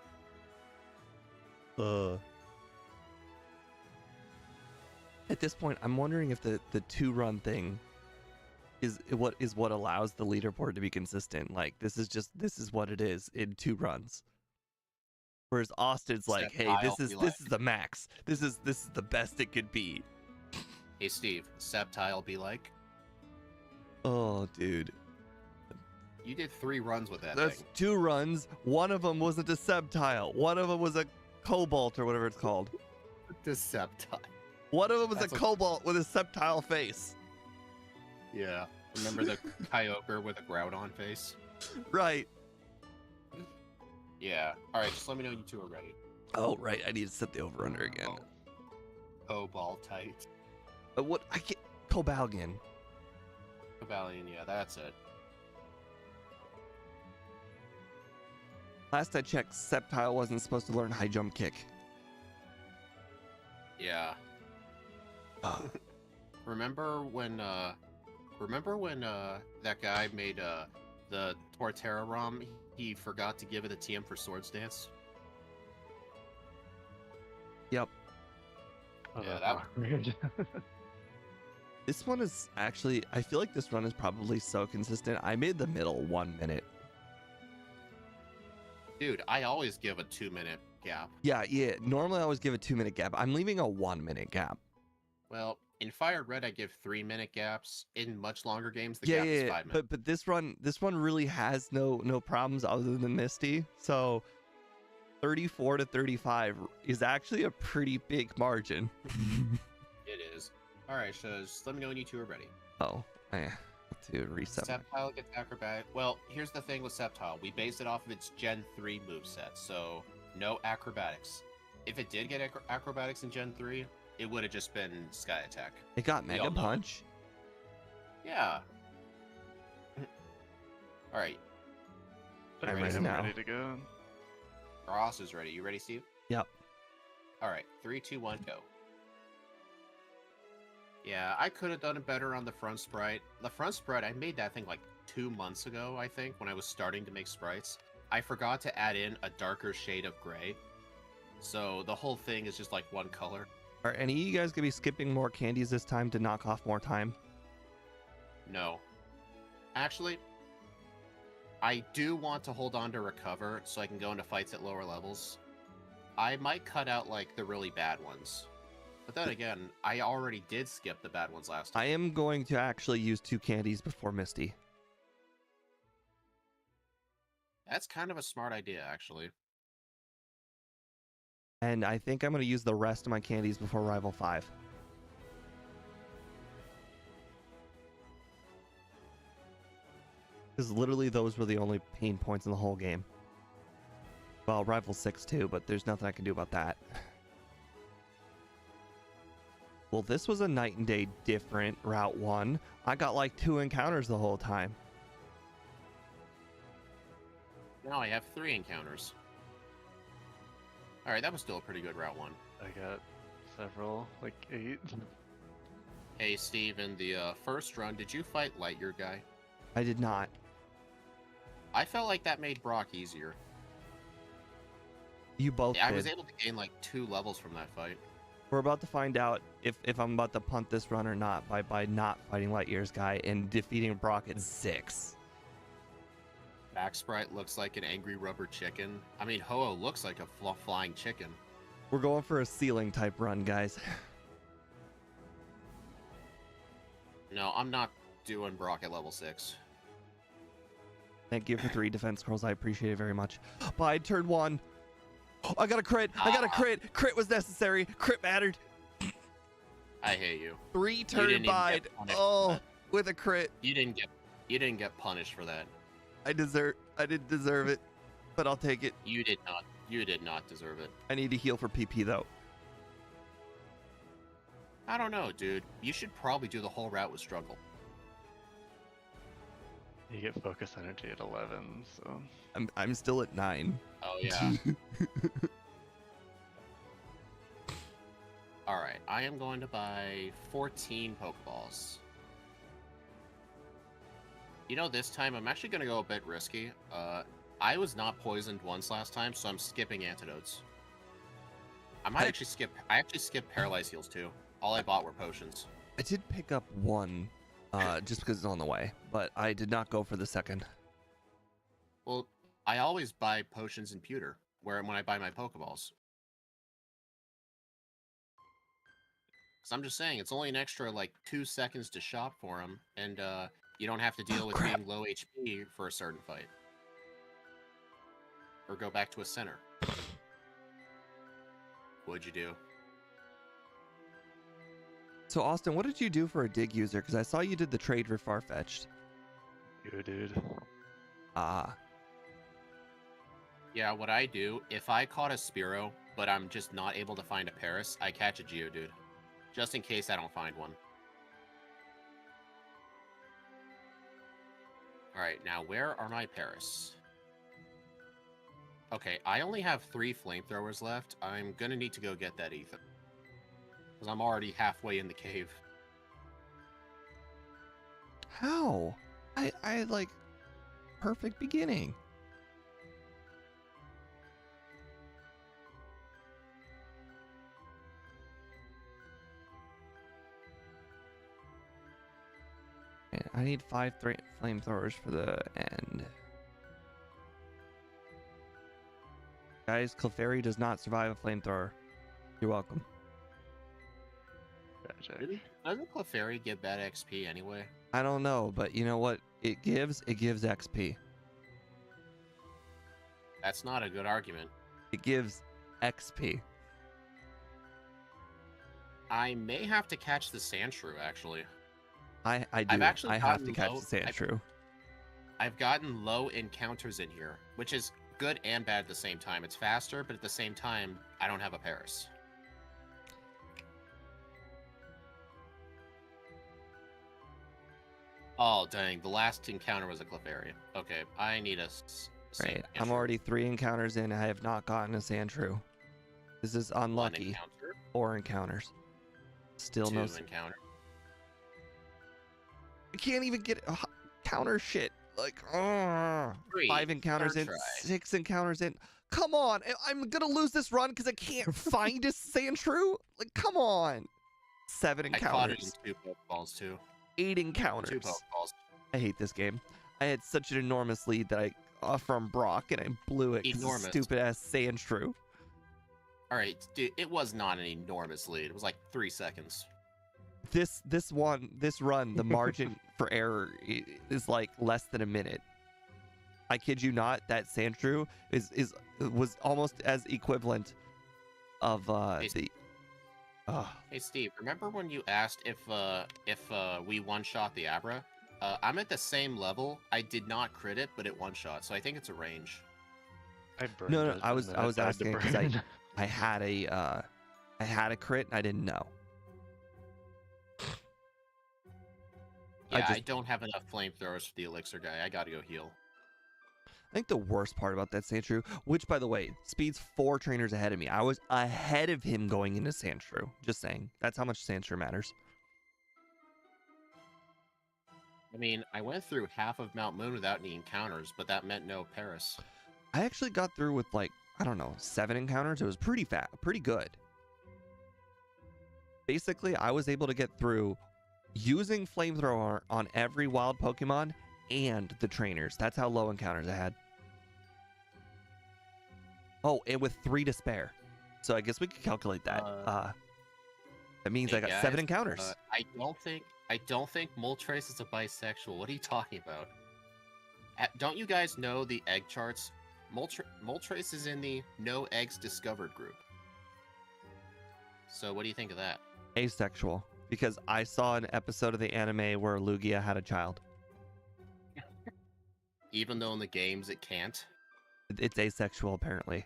At this point, I'm wondering if the 2-run thing is what allows the leaderboard to be consistent. Like this is what it is in 2 runs. Whereas Austin's like, hey, this is the max. This is the best it could be. Hey Steve, Sceptile be like? Oh, dude. You did 3 runs with that That's thing. 2 runs. One of them wasn't a Sceptile. One of them was a Cobalt or whatever it's called. The Sceptile. One of them was That's a a- Cobalt with a Sceptile face. Yeah. Remember the Kyogre with a Groudon face? Right. Yeah. Alright, just let me know you 2 are ready. Oh, right. I need to set the over-under again. Cobalt tight. What? I get Cobalgan. Cobalion, yeah, that's it. Last I checked, Sceptile wasn't supposed to learn high jump kick. Yeah. Remember when that guy made the Torterra ROM, he forgot to give it a TM for Swords Dance? Yep. Oh, Yeah, that's that- awkward. This one is actually, I feel like this run is probably so consistent. I made the middle 1 minute. Dude, I always give a 2-minute gap. Yeah. Normally I always give a 2-minute gap. I'm leaving a 1-minute gap. Well, in Fire Red, I give 3-minute gaps. In much longer games, the gap is 5 minutes. But this run really has no problems other than Misty. So 34 to 35 is actually a pretty big margin. It is. Alright, so just let me know when you 2 are ready. Oh, I have to reset. Sceptile gets acrobatic. Well, here's the thing with Sceptile. We based it off of its Gen 3 moveset, so no acrobatics. If it did get acrobatics in Gen 3, it would have just been Sky Attack. It got We all Mega know it. Punch. Yeah. Alright, I'm Alright, ready I'm now. ready to go. Ross is ready. You ready, Steve? Yep. Alright, 3, 2, 1, go. Yeah, I could have done it better on the front sprite. The front sprite, I made that thing like 2 months ago, I think, when I was starting to make sprites. I forgot to add in a darker shade of gray. So the whole thing is just like one color. Are any of you guys gonna be skipping more candies this time to knock off more time? No. Actually, I do want to hold on to recover so I can go into fights at lower levels. I might cut out like the really bad ones. But then again, I already did skip the bad ones last time. I am going to actually use 2 candies before Misty. That's kind of a smart idea, actually. And I think I'm going to use the rest of my candies before Rival 5. Because literally those were the only pain points in the whole game. Well, Rival 6 too, but there's nothing I can do about that. Well, this was a night and day different Route 1. I got like 2 encounters the whole time. Now I have 3 encounters. Alright, that was still a pretty good Route 1. I got several, like 8. Hey, Steve, in the first run, did you fight Lightyear guy? I did not. I felt like that made Brock easier. You both Yeah, I did. was able to gain like 2 levels from that fight. We're about to find out if I'm about to punt this run or not by not fighting Lightyear's guy and defeating Brock at 6. Back Sprite looks like an angry rubber chicken. I mean, Ho-Oh looks like a flying chicken. We're going for a ceiling type run, guys. No, I'm not doing Brock at level 6. Thank you for 3 defense scrolls. I appreciate it very much. Bide turn 1. Oh, I got a crit. I got a crit. Crit was necessary. Crit mattered. I hate you. 3 turn bide. Oh, with a crit. You didn't get punished for that. I didn't deserve it, but I'll take it. You did not. You did not deserve it. I need to heal for PP though. I don't know, dude. You should probably do the whole route with struggle. You get focus energy at 11, so I'm still at 9. Oh yeah. All right, I am going to buy 14 Pokeballs. You know, this time I'm actually going to go a bit risky. I was not poisoned once last time, so I'm skipping antidotes. I actually skipped paralyze heals too. All I bought were potions. I did pick up 1, just because it's on the way, but I did not go for the second. Well, I always buy potions in pewter, when I buy my Pokeballs. So I'm just saying, it's only an extra like 2 seconds to shop for them, and you don't have to deal with being low HP for a certain fight. Or go back to a center. What'd you do? So Austin, what did you do for a dig user? Because I saw you did the trade for Farfetch'd. you, dude. Ah. Yeah, what I do, if I caught a Spearow, but I'm just not able to find a Paris, I catch a Geodude. Just in case I don't find one. Alright, now where are my Paris? Okay, I only have 3 flamethrowers left. I'm gonna need to go get that ether. Because I'm already halfway in the cave. How? I like perfect beginning. I need 5 flamethrowers for the end. Guys, Clefairy does not survive a flamethrower. You're welcome. Gotcha. Really? Doesn't Clefairy give bad XP anyway? I don't know, but you know what it gives? It gives XP. That's not a good argument. It gives XP. I may have to catch the Sandshrew, actually. I do. I've actually I have to gotten catch low- the Sandshrew. I've gotten low encounters in here, which is good and bad at the same time. It's faster, but at the same time, I don't have a Paris. Oh, dang. The last encounter was a Clefairy. Okay, I need a... Right. I'm already 3 encounters in. I have not gotten a Sandshrew. This is unlucky. 4 encounters. Still 2 no encounter. I can't even get counter shit. Like, 3, 5 encounters third in, try. 6 encounters in. Come on, I'm gonna lose this run because I can't find a Sandshrew. Like, come on. 7 I caught it encounters. in 2 Pokeballs, too. 8 2 encounters. Pokeballs. I hate this game. I had such an enormous lead that I from Brock and I blew it. 'Cause Enormous. Stupid ass Sandshrew. Alright, dude, it was not an enormous lead. It was like 3 seconds. This run, the margin for error is like less than a minute. I kid you not. That Sandshrew was almost as equivalent of the. Hey Steve, remember when you asked if we one-shot the Abra? I'm at the same level. I did not crit it, but it one-shot, so I think it's a range. I burned No, it, I and was then I was tried to asking because burn. I had a crit and I didn't know. Yeah, I just- don't have enough flamethrowers for the elixir guy. I gotta go heal. I think the worst part about that Sandshrew, which by the way, speed's 4 trainers ahead of me. I was ahead of him going into Sandshrew. Just saying. That's how much Sandshrew matters. I mean, I went through half of Mount Moon without any encounters, but that meant no Paris. I actually got through with like, I don't know, 7 encounters. It was pretty pretty good. Basically, I was able to get through using Flamethrower on every wild Pokemon and the trainers. That's how low encounters I had. Oh, and with 3 to spare. So I guess we could calculate that. That means Hey I got guys, 7 encounters. I don't think Moltres is a bisexual. What are you talking about? Don't you guys know the egg charts? Moltres is in the no eggs discovered group. So what do you think of that? Asexual. Because I saw an episode of the anime where Lugia had a child. Even though in the games it can't. It's asexual, apparently.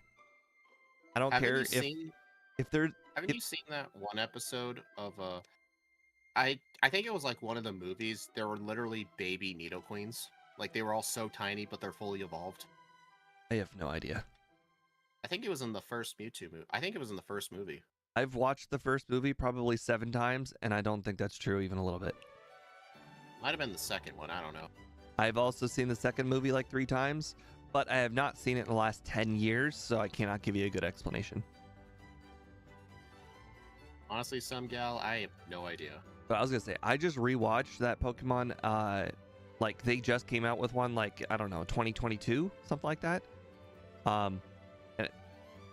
I don't Haven't care you seen, if they're... Haven't you seen that one episode of I think it was like one of the movies. There were literally baby Nidoqueens. Like they were all so tiny, but they're fully evolved. I have no idea. I think it was in the first Mewtwo movie. I think it was in the first movie. I've watched the first movie probably 7 times, and I don't think that's true even a little bit. Might have been the second one. I don't know. I've also seen the second movie like 3 times, but I have not seen it in the last 10 years, so I cannot give you a good explanation. Honestly, some gal, I have no idea. But I was gonna say, I just rewatched that Pokemon. Like they just came out with one, like I don't know, 2022, something like that. And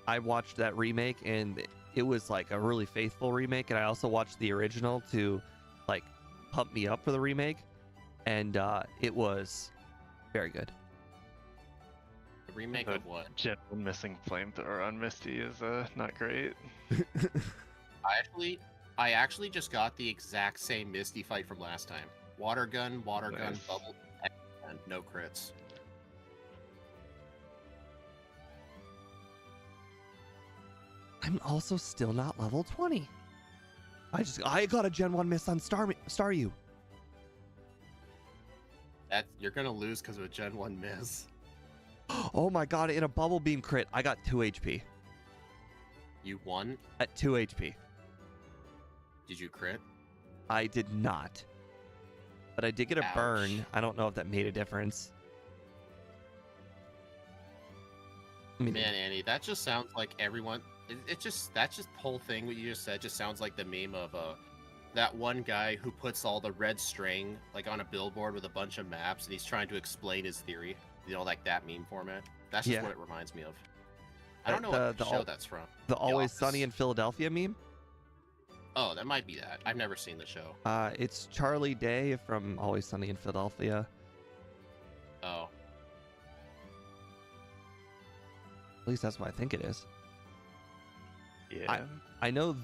I watched that remake, and it was like a really faithful remake. And I also watched the original to, like, pump me up for the remake, and it was very good. The remake The of what? general missing flamethrower on Misty is not great. I actually just got the exact same Misty fight from last time. Water gun, Nice. bubble, and no crits. I'm also still not level 20. I got a Gen 1 miss on Staryu. You're gonna lose because of a Gen 1 miss. Oh my god, in a bubble beam crit, I got 2 HP. You won? At 2 HP. Did you crit? I did not. But I did get a Ouch. burn. I don't know if that made a difference. I mean, Man, Annie, that just sounds like everyone. That whole thing what you just said just sounds like the meme of that one guy who puts all the red string like on a billboard with a bunch of maps, and he's trying to explain his theory. You know, like that meme format. That's just Yeah. what it reminds me of. I don't know what show that's from. the Always Office. Sunny in Philadelphia meme. Oh, that might be that. I've never seen the show. It's Charlie Day from Always Sunny in Philadelphia. Oh, At least that's what I think it is. Yeah. I know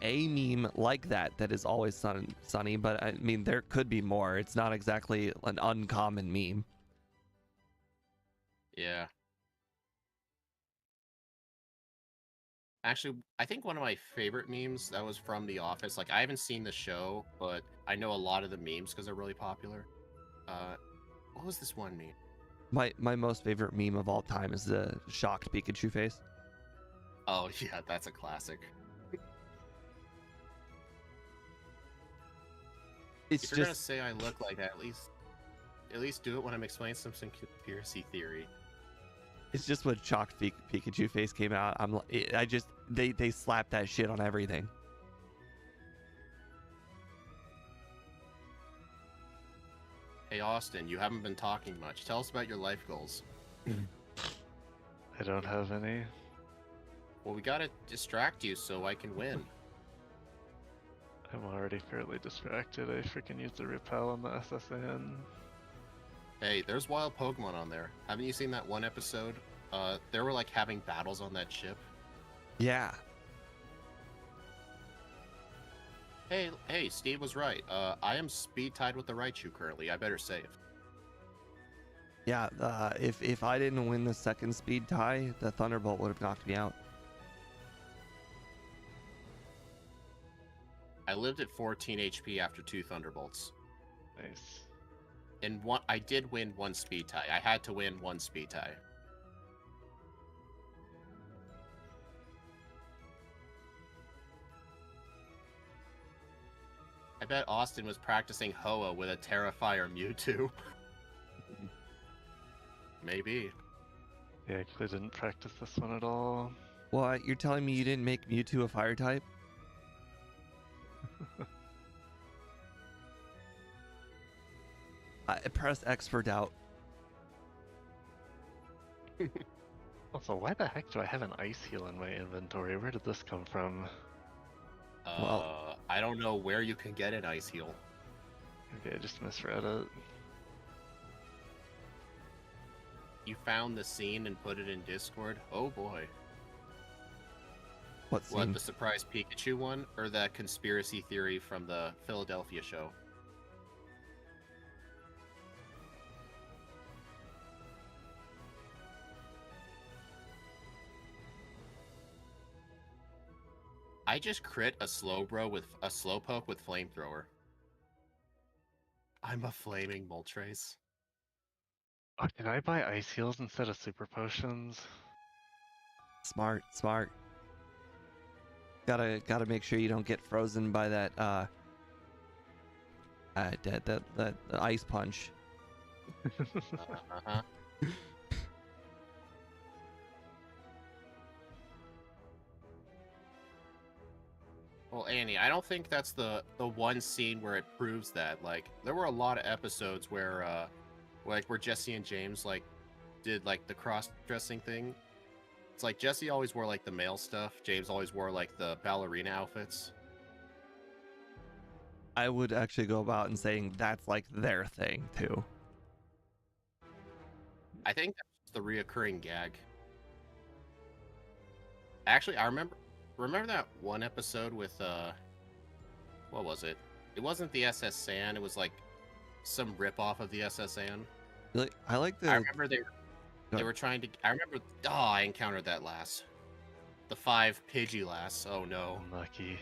a meme like that is Always Sunny, but I mean there could be more. It's not exactly an uncommon meme. yeah. Actually, I think one of my favorite memes that was from The Office. Like, I haven't seen the show, but I know a lot of the memes because they're really popular. What was this one meme? My most favorite meme of all time is the shocked Pikachu face. Oh yeah, that's a classic. It's If you're gonna just say I look like that, at least do it when I'm explaining some conspiracy theory. it's just when shocked Pikachu face came out. They slapped that shit on everything. Hey Austin, you haven't been talking much. Tell us about your life goals. I don't have any. Well, we gotta distract you so I can win. I'm already fairly distracted. I freaking used the repel on the SSN. Hey, there's wild Pokemon on there. Haven't you seen that one episode? They were like having battles on that ship. Yeah. Hey, Steve was right. I am speed tied with the Raichu currently. I better save. Yeah, if I didn't win the second speed tie, the Thunderbolt would have knocked me out. I lived at 14 HP after 2 Thunderbolts. Nice. And I did win 1 speed tie. I had to win 1 speed tie. I bet Austin was practicing Hoa with a Terrifier Mewtwo. Maybe. Yeah, 'cause I didn't practice this one at all. What? You're telling me you didn't make Mewtwo a fire type? I press X for doubt. Also, why the heck do I have an ice heal in my inventory? Where did this come from? Well- I don't know where you can get an ice heal. Okay, I just misread it. You found the scene and put it in Discord? Oh boy. What What, scene? the surprise Pikachu one? Or that conspiracy theory from the Philadelphia show? I just crit a Slowbro with a Slowpoke with Flamethrower. I'm a flaming Moltres. Oh, did I buy ice heals instead of super potions? Smart. Gotta make sure you don't get frozen by that that ice punch. Uh-huh. Well, Annie, I don't think that's the one scene where it proves that. Like, there were a lot of episodes where where Jesse and James like did like the cross-dressing thing. It's like Jesse always wore like the male stuff. James always wore like the ballerina outfits. I would actually go about and saying that's like their thing too. I think that's the reoccurring gag. Actually, I remember that one episode with what was it? It wasn't the SS San. It was like some ripoff of the SS San. I like the. I remember they were trying to. I remember. Oh, I encountered that lass. The 5 Pidgey lass. Oh no. Unlucky.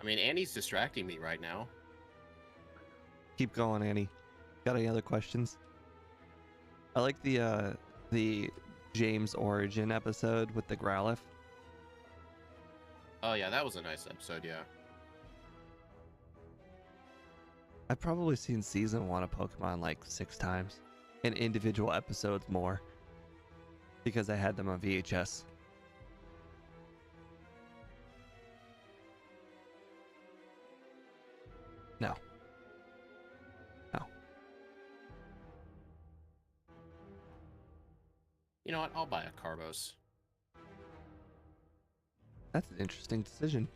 I mean, Annie's distracting me right now. Keep going, Annie. Got any other questions? I like the James origin episode with the Growlithe. Oh yeah, that was a nice episode. Yeah. I've probably seen season 1 of Pokemon like 6 times, and individual episodes more, because I had them on VHS. No. You know what? I'll buy a Carbos. That's an interesting decision.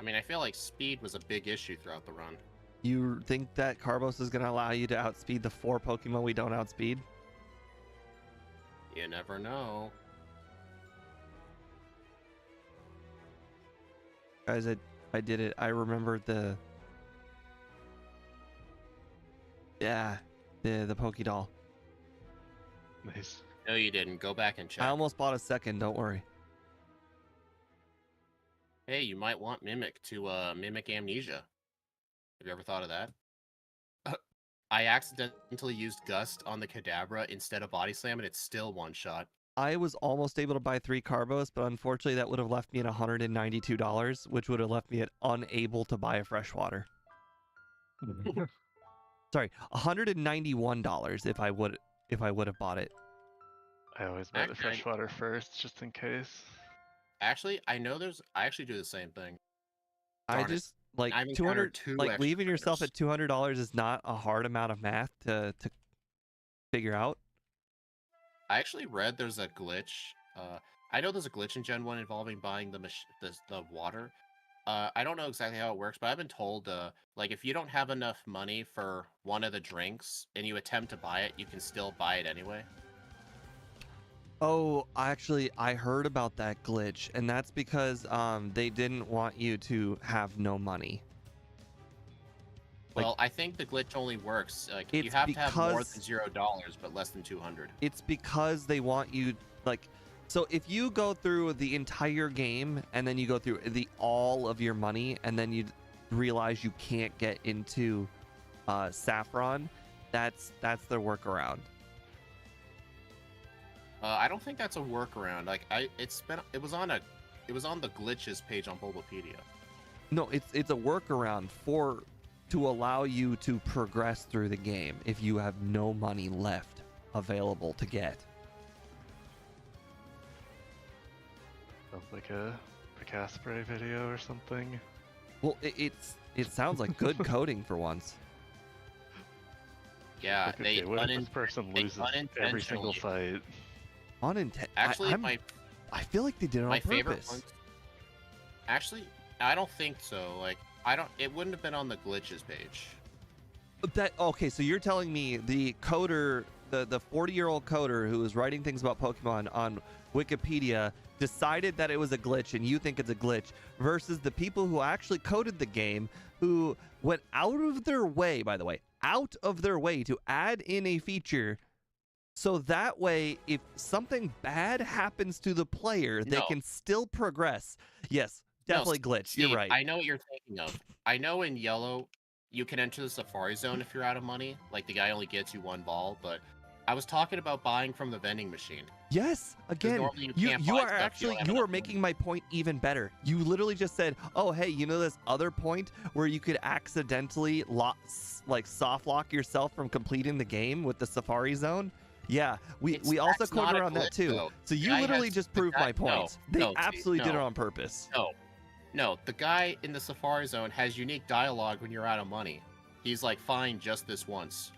I mean, I feel like speed was a big issue throughout the run. You think that Carbos is going to allow you to outspeed the 4 Pokemon we don't outspeed? You never know. Guys, I did it. I remembered the Pokédoll. Nice. No, you didn't. Go back and check. I almost bought a second, don't worry. Hey, you might want Mimic to mimic Amnesia. Have you ever thought of that? I accidentally used Gust on the Kadabra instead of Body Slam, and it's still one shot. I was almost able to buy 3 Carbos, but unfortunately that would have left me at $192, which would have left me at unable to buy a freshwater. Sorry, $191 if I would have bought it. I always buy the Actually, freshwater first, just in case. Actually, I know I actually do the same thing. I Darn it. just like I've 200 encountered 2 like extra leaving yourself trainers. at $200 is not a hard amount of math to figure out. I actually read there's a glitch. I know there's a glitch in Gen 1 involving buying the water. I don't know exactly how it works, but I've been told, like, if you don't have enough money for one of the drinks and you attempt to buy it, you can still buy it anyway. Oh, actually, I heard about that glitch, and that's because they didn't want you to have no money. Like, Well, I think the glitch only works. Like, you it's have to have more because- than $0, but less than 200. It's because they want you like, so if you go through the entire game and then you go through all of your money and then you realize you can't get into Saffron, that's their workaround. I don't think that's a workaround. Like, it was on the glitches page on Bulbapedia. No, it's a workaround to allow you to progress through the game if you have no money left available to get. Sounds like a Picaspray video or something. Well, it's It sounds like good coding for once. Yeah, Like, okay, what if this person they loses every single unintentionally- fight? Actually, I feel like they did it my on favorite purpose. ones. Actually, I don't think so. Like, I don't. It wouldn't have been on the glitches page. Okay, so you're telling me the coder, the 40-year-old coder who was writing things about Pokemon on Wikipedia decided that it was a glitch, and you think it's a glitch, versus the people who actually coded the game, who went out of their way, by the way, out of their way to add in a feature, so that way, if something bad happens to the player, they No. can still progress. Yes, definitely glitch. Steve, You're right. I know what you're thinking of. I know in yellow, you can enter the Safari Zone if you're out of money. Like, the guy only gets you one ball, but I was talking about buying from the vending machine. Yes, again, normally you can't you buy are stuff you actually don't have you are enough making my point even better. You literally just said, "Oh, hey, you know this other point where you could accidentally soft lock yourself from completing the game with the Safari Zone?" Yeah, we also That's coded not a around that glitch, too. though. So you guy literally has- just the proved guy- my point. no, They no, absolutely did it no. on purpose. No, the guy in the Safari Zone has unique dialogue when you're out of money. He's like, fine, just this once.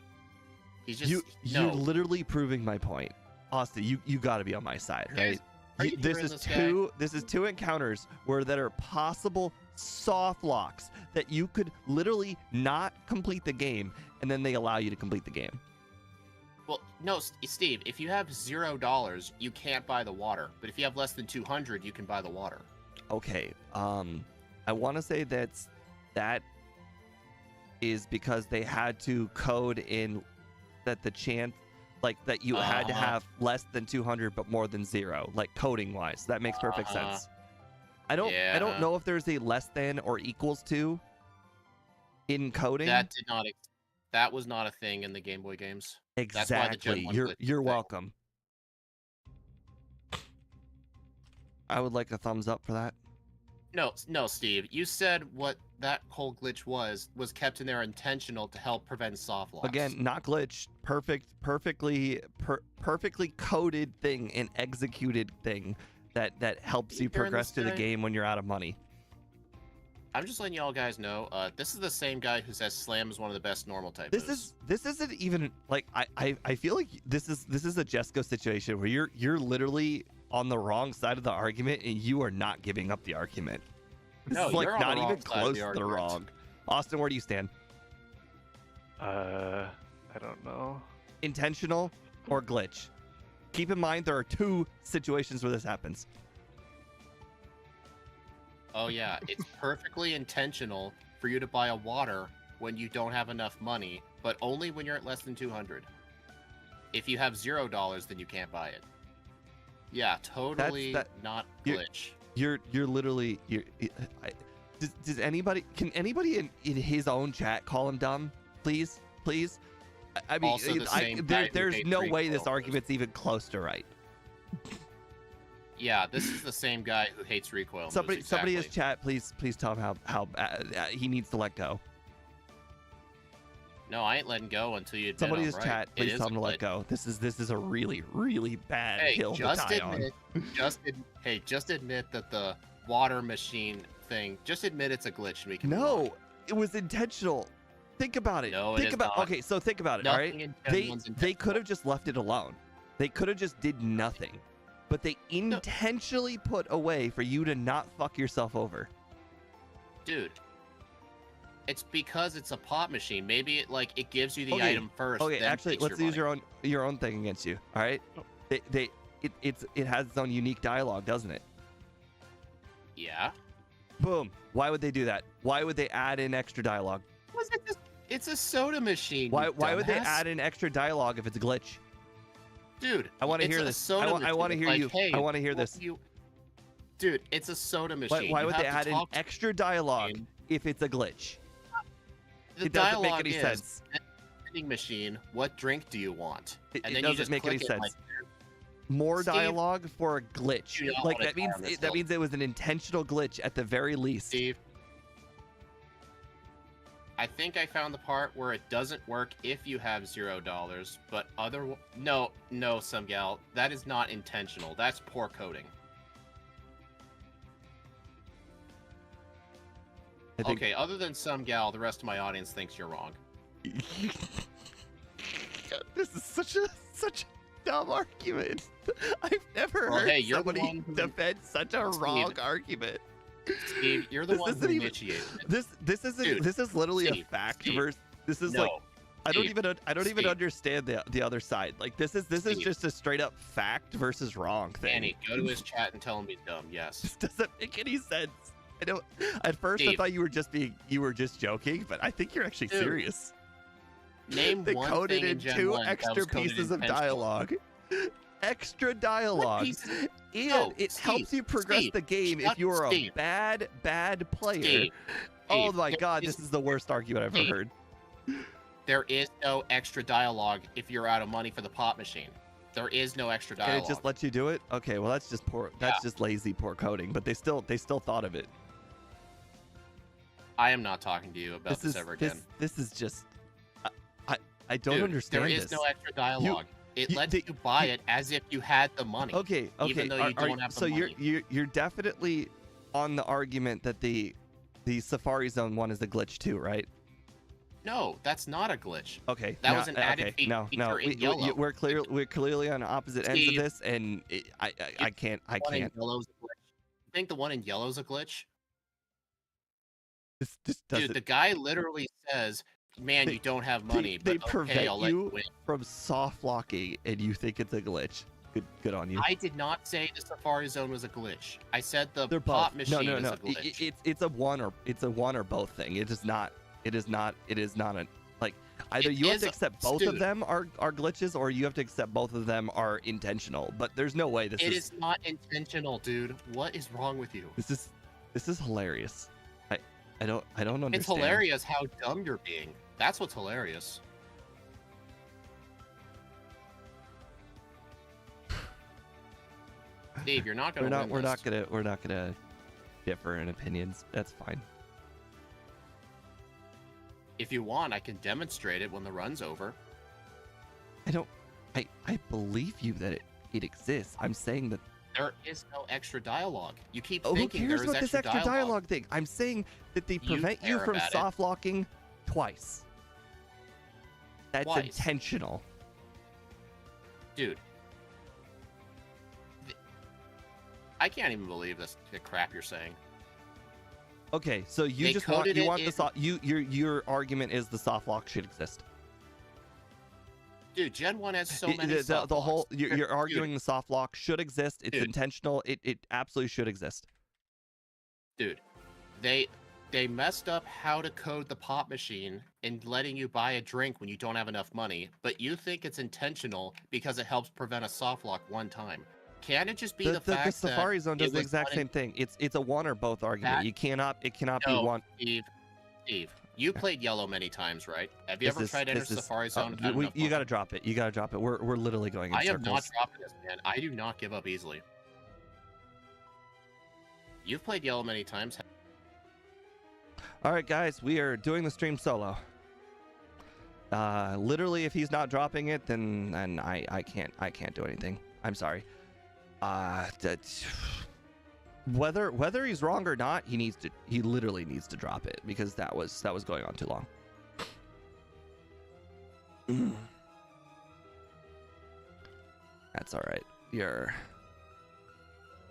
He's just You're literally proving my point. Austin, you got to be on my side, right? Are you This hearing is this guy? this is two encounters where that are possible soft locks that you could literally not complete the game, and then they allow you to complete the game. Well, no, Steve. If you have $0, you can't buy the water. But if you have less than 200, you can buy the water. Okay. I want to say that is because they had to code in that the chance, like that you had to have less than 200 but more than 0, like coding wise. That makes perfect sense. I don't know if there's a less than or equals to in coding. That was not a thing in the Game Boy games. Exactly. You're welcome. I would like a thumbs up for that. No, Steve. You said what that whole glitch was kept in there intentional to help prevent soft locks. Again, not glitch. Perfectly coded thing and executed thing that helps you progress through the game when you're out of money. I'm just letting y'all guys know. This is the same guy who says Slam is one of the best normal type. This isn't even like I feel like this is a Jesco situation where you're literally on the wrong side of the argument and you are not giving up the argument. This is like not even close to the wrong. Austin, where do you stand? I don't know. Intentional or glitch? Keep in mind there are two situations where this happens. Oh yeah, it's perfectly intentional for you to buy a water when you don't have enough money, but only when you're at less than 200. If you have $0, then you can't buy it. Yeah, totally not glitch. You're literally does anybody can anybody in his own chat call him dumb, please? I mean, there's no way this argument's even close to right. Yeah, this is the same guy who hates recoil. Somebody in his chat, please tell him how he needs to let go. No, I ain't letting go until you. Somebody in his chat, please tell him to let go. This is a really bad hill to die on. Just admit that the water machine thing. Just admit it's a glitch, and we can. No, it was intentional. Think about it. No, think about. Okay, so think about it. All right, they could have just left it alone. They could have just did nothing, but they intentionally put a way for you to not fuck yourself over. Dude. It's because it's a pop machine. Maybe it gives you the item first. Okay, actually, let's use your own thing against you. All right, it has its own unique dialogue, doesn't it? Yeah. Boom. Why would they do that? Why would they add in extra dialogue? It's a soda machine. Why would they add in extra dialogue if it's a glitch? Dude, I want to hear this. I want to hear you. Hey, I want to hear this. Dude, it's a soda machine. Why would they add in extra dialogue if it's a glitch? It doesn't make any sense. Vending machine, what drink do you want? It doesn't make any sense. More dialogue for a glitch. Like that means it was an intentional glitch at the very least. Steve, I think I found the part where it doesn't work if you have $0, but no, some gal, that is not intentional. That's poor coding. I think... Okay, other than some gal, the rest of my audience thinks you're wrong. This is such a dumb argument. I've never Well, heard hey, you're the somebody one who- defend such a wrong argument. Steve, you're the This one who isn't even- initiated it. This isn't. Dude, this is literally Steve, a fact Steve, versus. This is No, like. I don't Steve, even Steve. understand the other side. Like this is Steve. just a straight up fact versus wrong thing. Annie, go to his chat and tell him he's dumb. Yes. This doesn't make any sense. I don't. At first, I Steve. thought you were just joking, but I think you're actually Dude, serious. Name They one coded thing in Gen 2 1 that extra was coded pieces of intentionally. dialogue. Extra dialogue. pieces? And No, it Steve, helps you progress Steve, the game if shut- you are Steve. a bad player. Steve, Oh Steve, my there god, is- this is the worst argument I've ever Steve. heard. There is no extra dialogue if you're out of money for the pop machine. There is no extra And dialogue. it just lets you do it? Okay, well that's just poor. That's just lazy, poor coding. But they still thought of it. I am not talking to you about this ever again. This is just. I don't Dude, understand there is this. no extra dialogue. It lets they- you buy it as if you had the money. Okay, okay. Even though you don't have the so money. you're definitely on the argument that the Safari Zone one is a glitch too, right? No, that's not a glitch. Okay. That was an added okay, no, feature in yellow. we're clearly on opposite ends of Steve, this, and I can't. The one in yellow's a glitch. You think the one in yellow's a glitch? This Dude, doesn't. the guy literally says, "Man, you don't have money, they but okay, prevent I'll let you you win." from soft locking, and you think it's a glitch. Good on you. I did not say the Safari Zone was a glitch. I said the They're pop both. machine No. is a glitch. It's a one or both thing. It is not. It is not a like either It you have is to a- accept both of dude. them are glitches, or you have to accept both of them are intentional. But there's no way It is not intentional, dude. What is wrong with you? This is hilarious. I don't understand. It's hilarious how dumb you're being. That's what's hilarious. Steve, you're not gonna win We're this. not gonna differ in opinions. That's fine. If you want, I can demonstrate it when the run's over. I believe you that it exists. I'm saying that. There is no extra dialogue. You keep Oh, who thinking cares there is about this extra dialogue thing? I'm saying that they You prevent you care from about it. soft locking twice. That's Twice. intentional. Dude. I can't even believe this crap you're saying. Okay, so you They just want coded you it want the in- soft your argument is the soft lock should exist. Dude, Gen 1 has so Y- many the soft whole locks. you're arguing the soft lock should exist. It's Dude. intentional. It absolutely should exist. Dude, they messed up how to code the pop machine and letting you buy a drink when you don't have enough money, but you think it's intentional because it helps prevent a soft lock one time. Can it just be the fact The Safari that Zone does it the was exact done in- same thing. It's a one or both argument. That- It cannot be No, one. Steve, you played yellow many times, right? Have you This ever is- tried to enter this is- Safari Zone? without enough you money? gotta drop it. You gotta drop it. We're literally going in I am circles. not dropping this, man. I do not give up easily. You've played yellow many times. All right, guys, we are doing the stream solo. Literally, if he's not dropping it, then I can't do anything. I'm sorry. Whether he's wrong or not, he literally needs to drop it because that was going on too long. That's all right. You're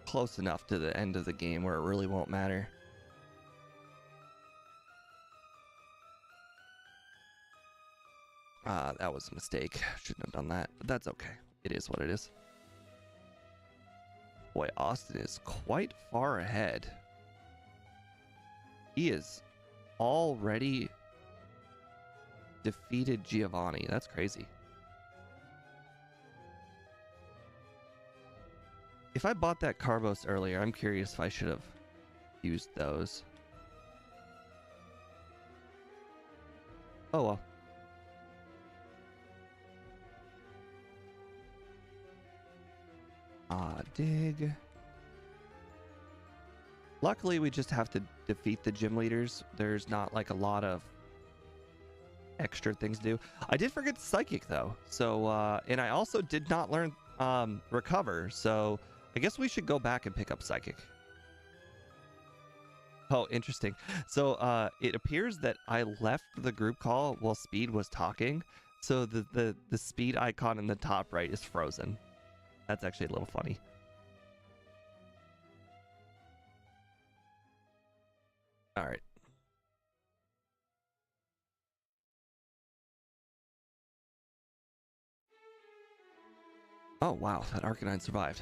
close enough to the end of the game where it really won't matter. That was a mistake. Shouldn't have done that, but that's okay. It is what it is. Boy, Austin is quite far ahead. He is already defeated Giovanni. That's crazy. If I bought that Carbos earlier, I'm curious if I should have used those. Oh well. Dig. Luckily, we just have to defeat the gym leaders. There's not like a lot of extra things to do. I did forget Psychic though. So, and I also did not learn Recover. So I guess we should go back and pick up Psychic. Oh, interesting. So it appears that I left the group call while Speed was talking. So the Speed icon in the top right is frozen. That's actually a little funny. All right. Oh, wow. That Arcanine survived.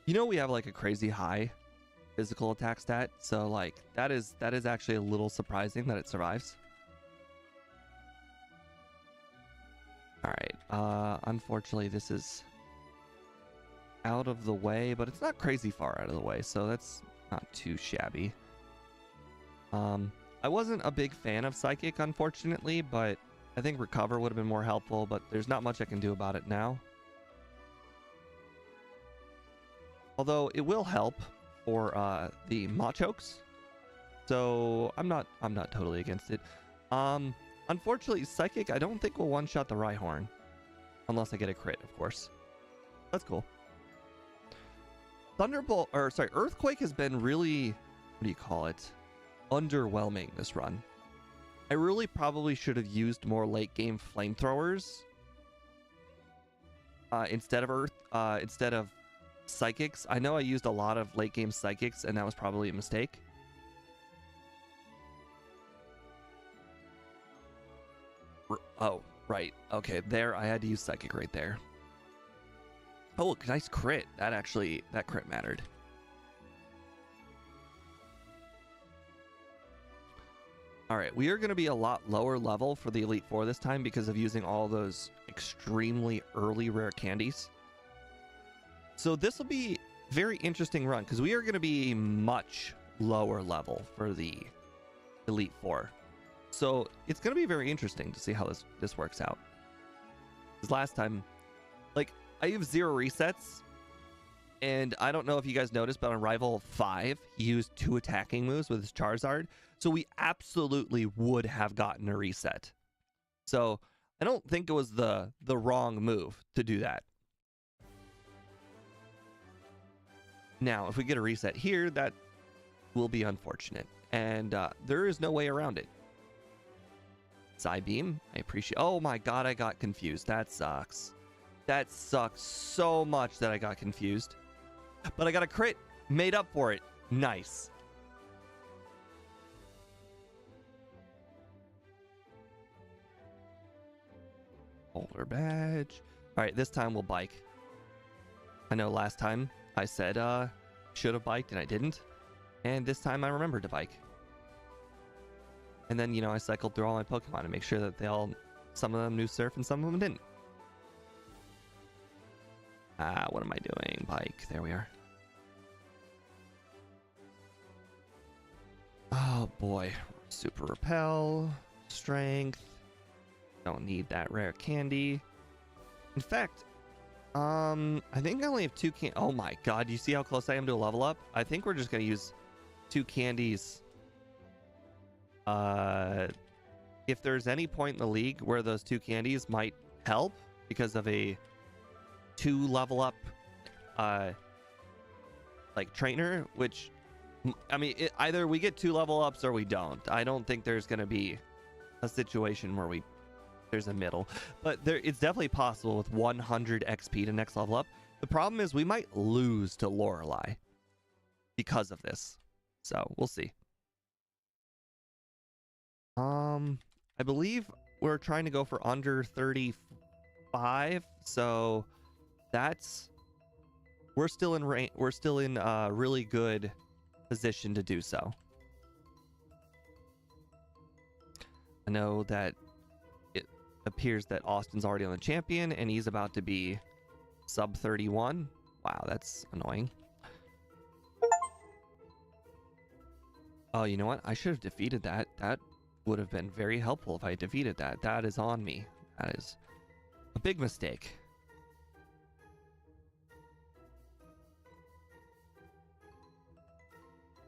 You know, we have like a crazy high physical attack stat. So like that is actually a little surprising that it survives. All right. Unfortunately, this is out of the way, but it's not crazy far out of the way, so that's not too shabby. I wasn't a big fan of Psychic, unfortunately, but I think Recover would have been more helpful, but there's not much I can do about it now. Although it will help for the Machokes, so I'm not totally against it. Unfortunately, Psychic I don't think will one-shot the Rhyhorn, unless I get a crit, of course. That's cool. Thunderbolt, or sorry, Earthquake has been really, what do you call it, underwhelming this run. I really probably should have used more late game flamethrowers instead of Psychics. I know I used a lot of late game Psychics, and that was probably a mistake. Oh, right. Okay, there I had to use Psychic right there. Oh, nice crit. That crit mattered. All right, we are going to be a lot lower level for the Elite Four this time because of using all those extremely early rare candies. So this will be a very interesting run because we are going to be much lower level for the Elite Four. So it's going to be very interesting to see how this works out. Because last time, like, I have 0 resets, and I don't know if you guys noticed, but on Rival 5, he used 2 attacking moves with his Charizard, so we absolutely would have gotten a reset. So I don't think it was the wrong move to do that. Now, if we get a reset here, that will be unfortunate, and there is no way around it. Psybeam, I appreciate. Oh my god, I got confused. That sucks. That sucks so much that I got confused. But I got a crit. Made up for it. Nice. Older badge. All right, this time we'll bike. I know last time I said should have biked and I didn't. And this time I remembered to bike. And then, you know, I cycled through all my Pokemon to make sure that some of them knew Surf and some of them didn't. What am I doing? Bike. There we are. Oh boy. Super Repel. Strength. Don't need that rare candy. In fact, I think I only have 2 candies. Oh my god, you see how close I am to a level up? I think we're just going to use 2 candies. If there's any point in the league where those 2 candies might help because of a 2 level up like trainer, which I mean either we get 2 level ups or we don't. I don't think there's going to be a situation where there's a middle, but it's definitely possible with 100 XP to next level up. The problem is we might lose to Lorelei because of this, so we'll see. I believe we're trying to go for under 35, so we're still in really good position to do so. I know that it appears that Austin's already on the champion and he's about to be sub 31. Wow, that's annoying. Oh, you know what? I should have defeated that. That would have been very helpful if I defeated that. That is on me. That is a big mistake.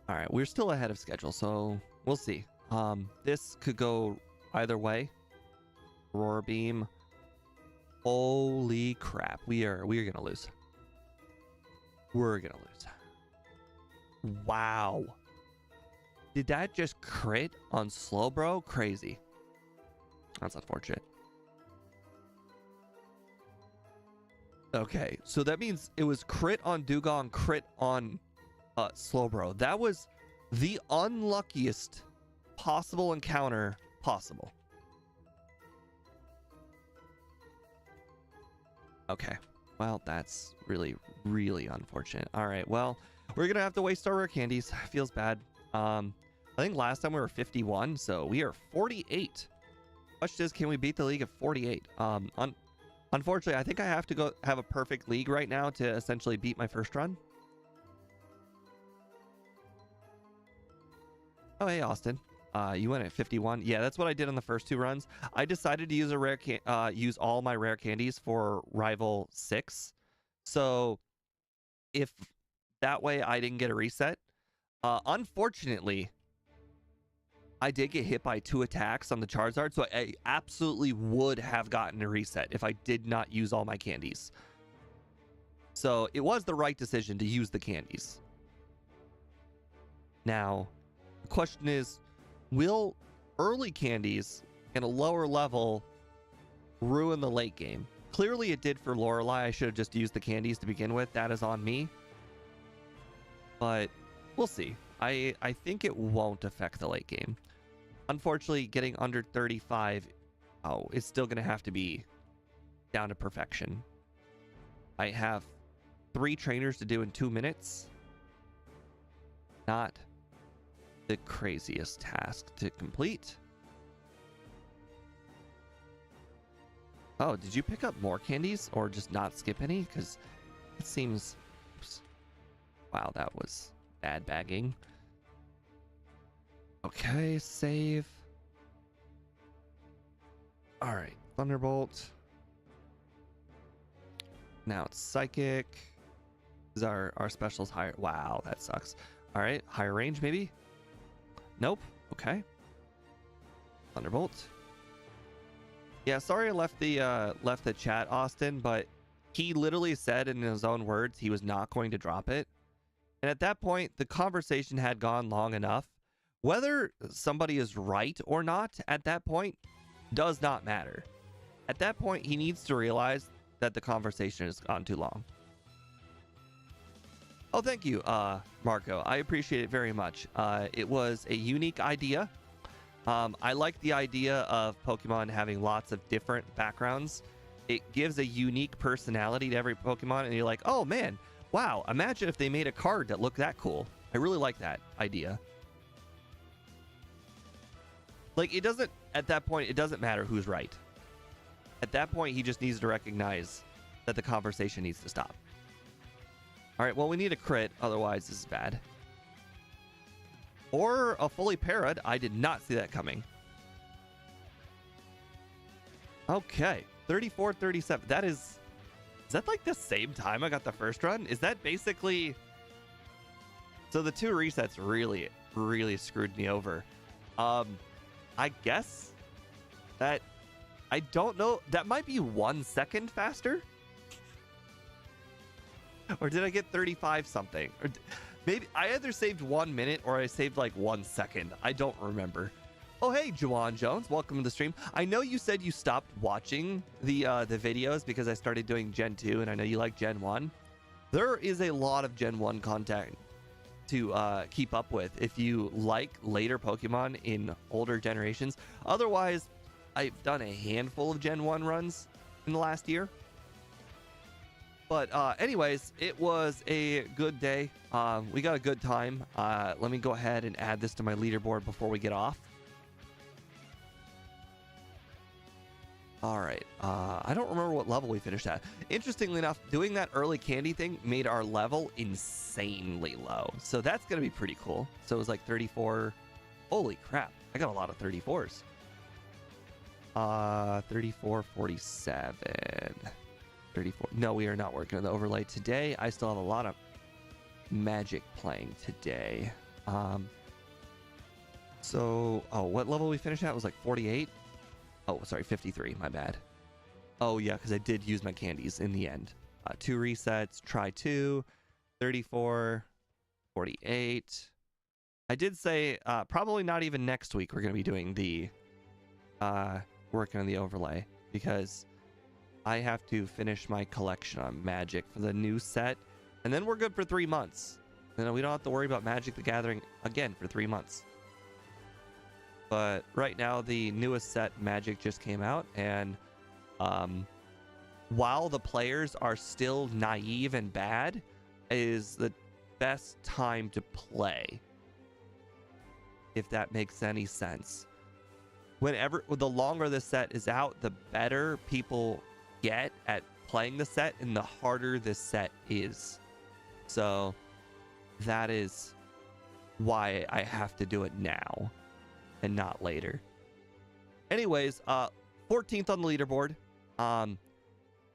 All right, we're still ahead of schedule, so we'll see. This could go either way. Roar Beam. Holy crap. We are gonna lose. We're gonna lose. Wow. Did that just crit on Slowbro? Crazy. That's unfortunate. Okay, so that means it was crit on Dugong, crit on Slowbro. That was the unluckiest possible encounter possible. Okay, well, that's really, really unfortunate. All right, well, we're gonna have to waste our rare candies. Feels bad. I think last time we were 51, so we are 48. Question is, can we beat the league at 48? Unfortunately, I think I have to go have a perfect league right now to essentially beat my first run. Oh, hey, Austin. You went at 51. Yeah, that's what I did on the first 2 runs. I decided to use use all my rare candies for Rival 6. So if that way I didn't get a reset. Unfortunately, I did get hit by 2 attacks on the Charizard, so I absolutely would have gotten a reset if I did not use all my candies. So it was the right decision to use the candies. Now, the question is, will early candies in a lower level ruin the late game? Clearly it did for Lorelei. I should have just used the candies to begin with. That is on me. But we'll see. I think it won't affect the late game. Unfortunately, getting under 35, it's still going to have to be down to perfection. I have 3 trainers to do in 2 minutes. Not the craziest task to complete. Oh, did you pick up more candies or just not skip any? Because it seems... Oops. Wow, that was bad bagging. Okay, save. All right, Thunderbolt. Now it's Psychic. Is our specials higher? Wow, that sucks. All right, higher range maybe? Nope. Okay. Thunderbolt. Yeah, sorry I left the chat, Austin, but he literally said in his own words he was not going to drop it. And at that point, the conversation had gone long enough. Whether somebody is right or not at that point does not matter. At that point, he needs to realize that the conversation has gone too long. Oh, thank you, Marco. I appreciate it very much. It was a unique idea. I like the idea of Pokemon having lots of different backgrounds. It gives a unique personality to every Pokemon, and you're like, oh man, wow, imagine if they made a card that looked that cool. I really like that idea. Like, it doesn't, at that point, it doesn't matter who's right. At that point, he just needs to recognize that the conversation needs to stop. All right, well, we need a crit, otherwise this is bad. Or a fully parad. I did not see that coming. Okay, 34-37. That is that like the same time I got the first run? Is that basically... So the 2 resets really, really screwed me over. I guess that... I don't know. That might be 1 second faster? Or did I get 35 something? Or maybe I either saved 1 minute or I saved like 1 second. I don't remember. Oh, hey, Juwan Jones. Welcome to the stream. I know you said you stopped watching the videos because I started doing Gen 2, and I know you like Gen 1. There is a lot of Gen 1 content to keep up with if you like later Pokemon in older generations. Otherwise, I've done a handful of Gen 1 runs in the last year. But anyways, it was a good day. We got a good time. Let me go ahead and add this to my leaderboard before we get off. All right. I don't remember what level we finished at. Interestingly enough, doing that early candy thing made our level insanely low. So that's going to be pretty cool. So it was like 34. Holy crap. I got a lot of 34s. 34, 47. 34. No, we are not working on the overlay today. I still have a lot of Magic playing today. So, what level we finished at was like 48. Oh, sorry, 53. My bad. Oh, yeah, because I did use my candies in the end. 2 resets, try 2, 34, 48. I did say probably not even next week we're going to be doing the working on the overlay, because I have to finish my collection on Magic for the new set, and then we're good for 3 months. Then we don't have to worry about Magic the Gathering again for 3 months. But right now, the newest set, Magic, just came out, and while the players are still naive and bad, is the best time to play, if that makes any sense. The longer the set is out, the better people get at playing the set, and the harder the set is. So that is why I have to do it now and not later. Anyways, 14th on the leaderboard.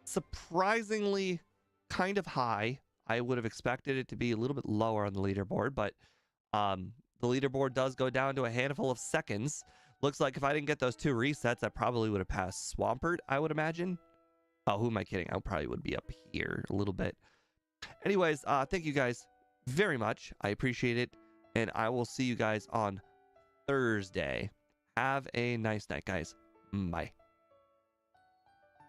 Surprisingly kind of high. I would have expected it to be a little bit lower on the leaderboard, but the leaderboard does go down to a handful of seconds. Looks like if I didn't get those 2 resets, I probably would have passed Swampert, I would imagine. Oh, who am I kidding? I probably would be up here a little bit. Anyways, thank you guys very much. I appreciate it, and I will see you guys on Thursday. Have a nice night, guys. Bye.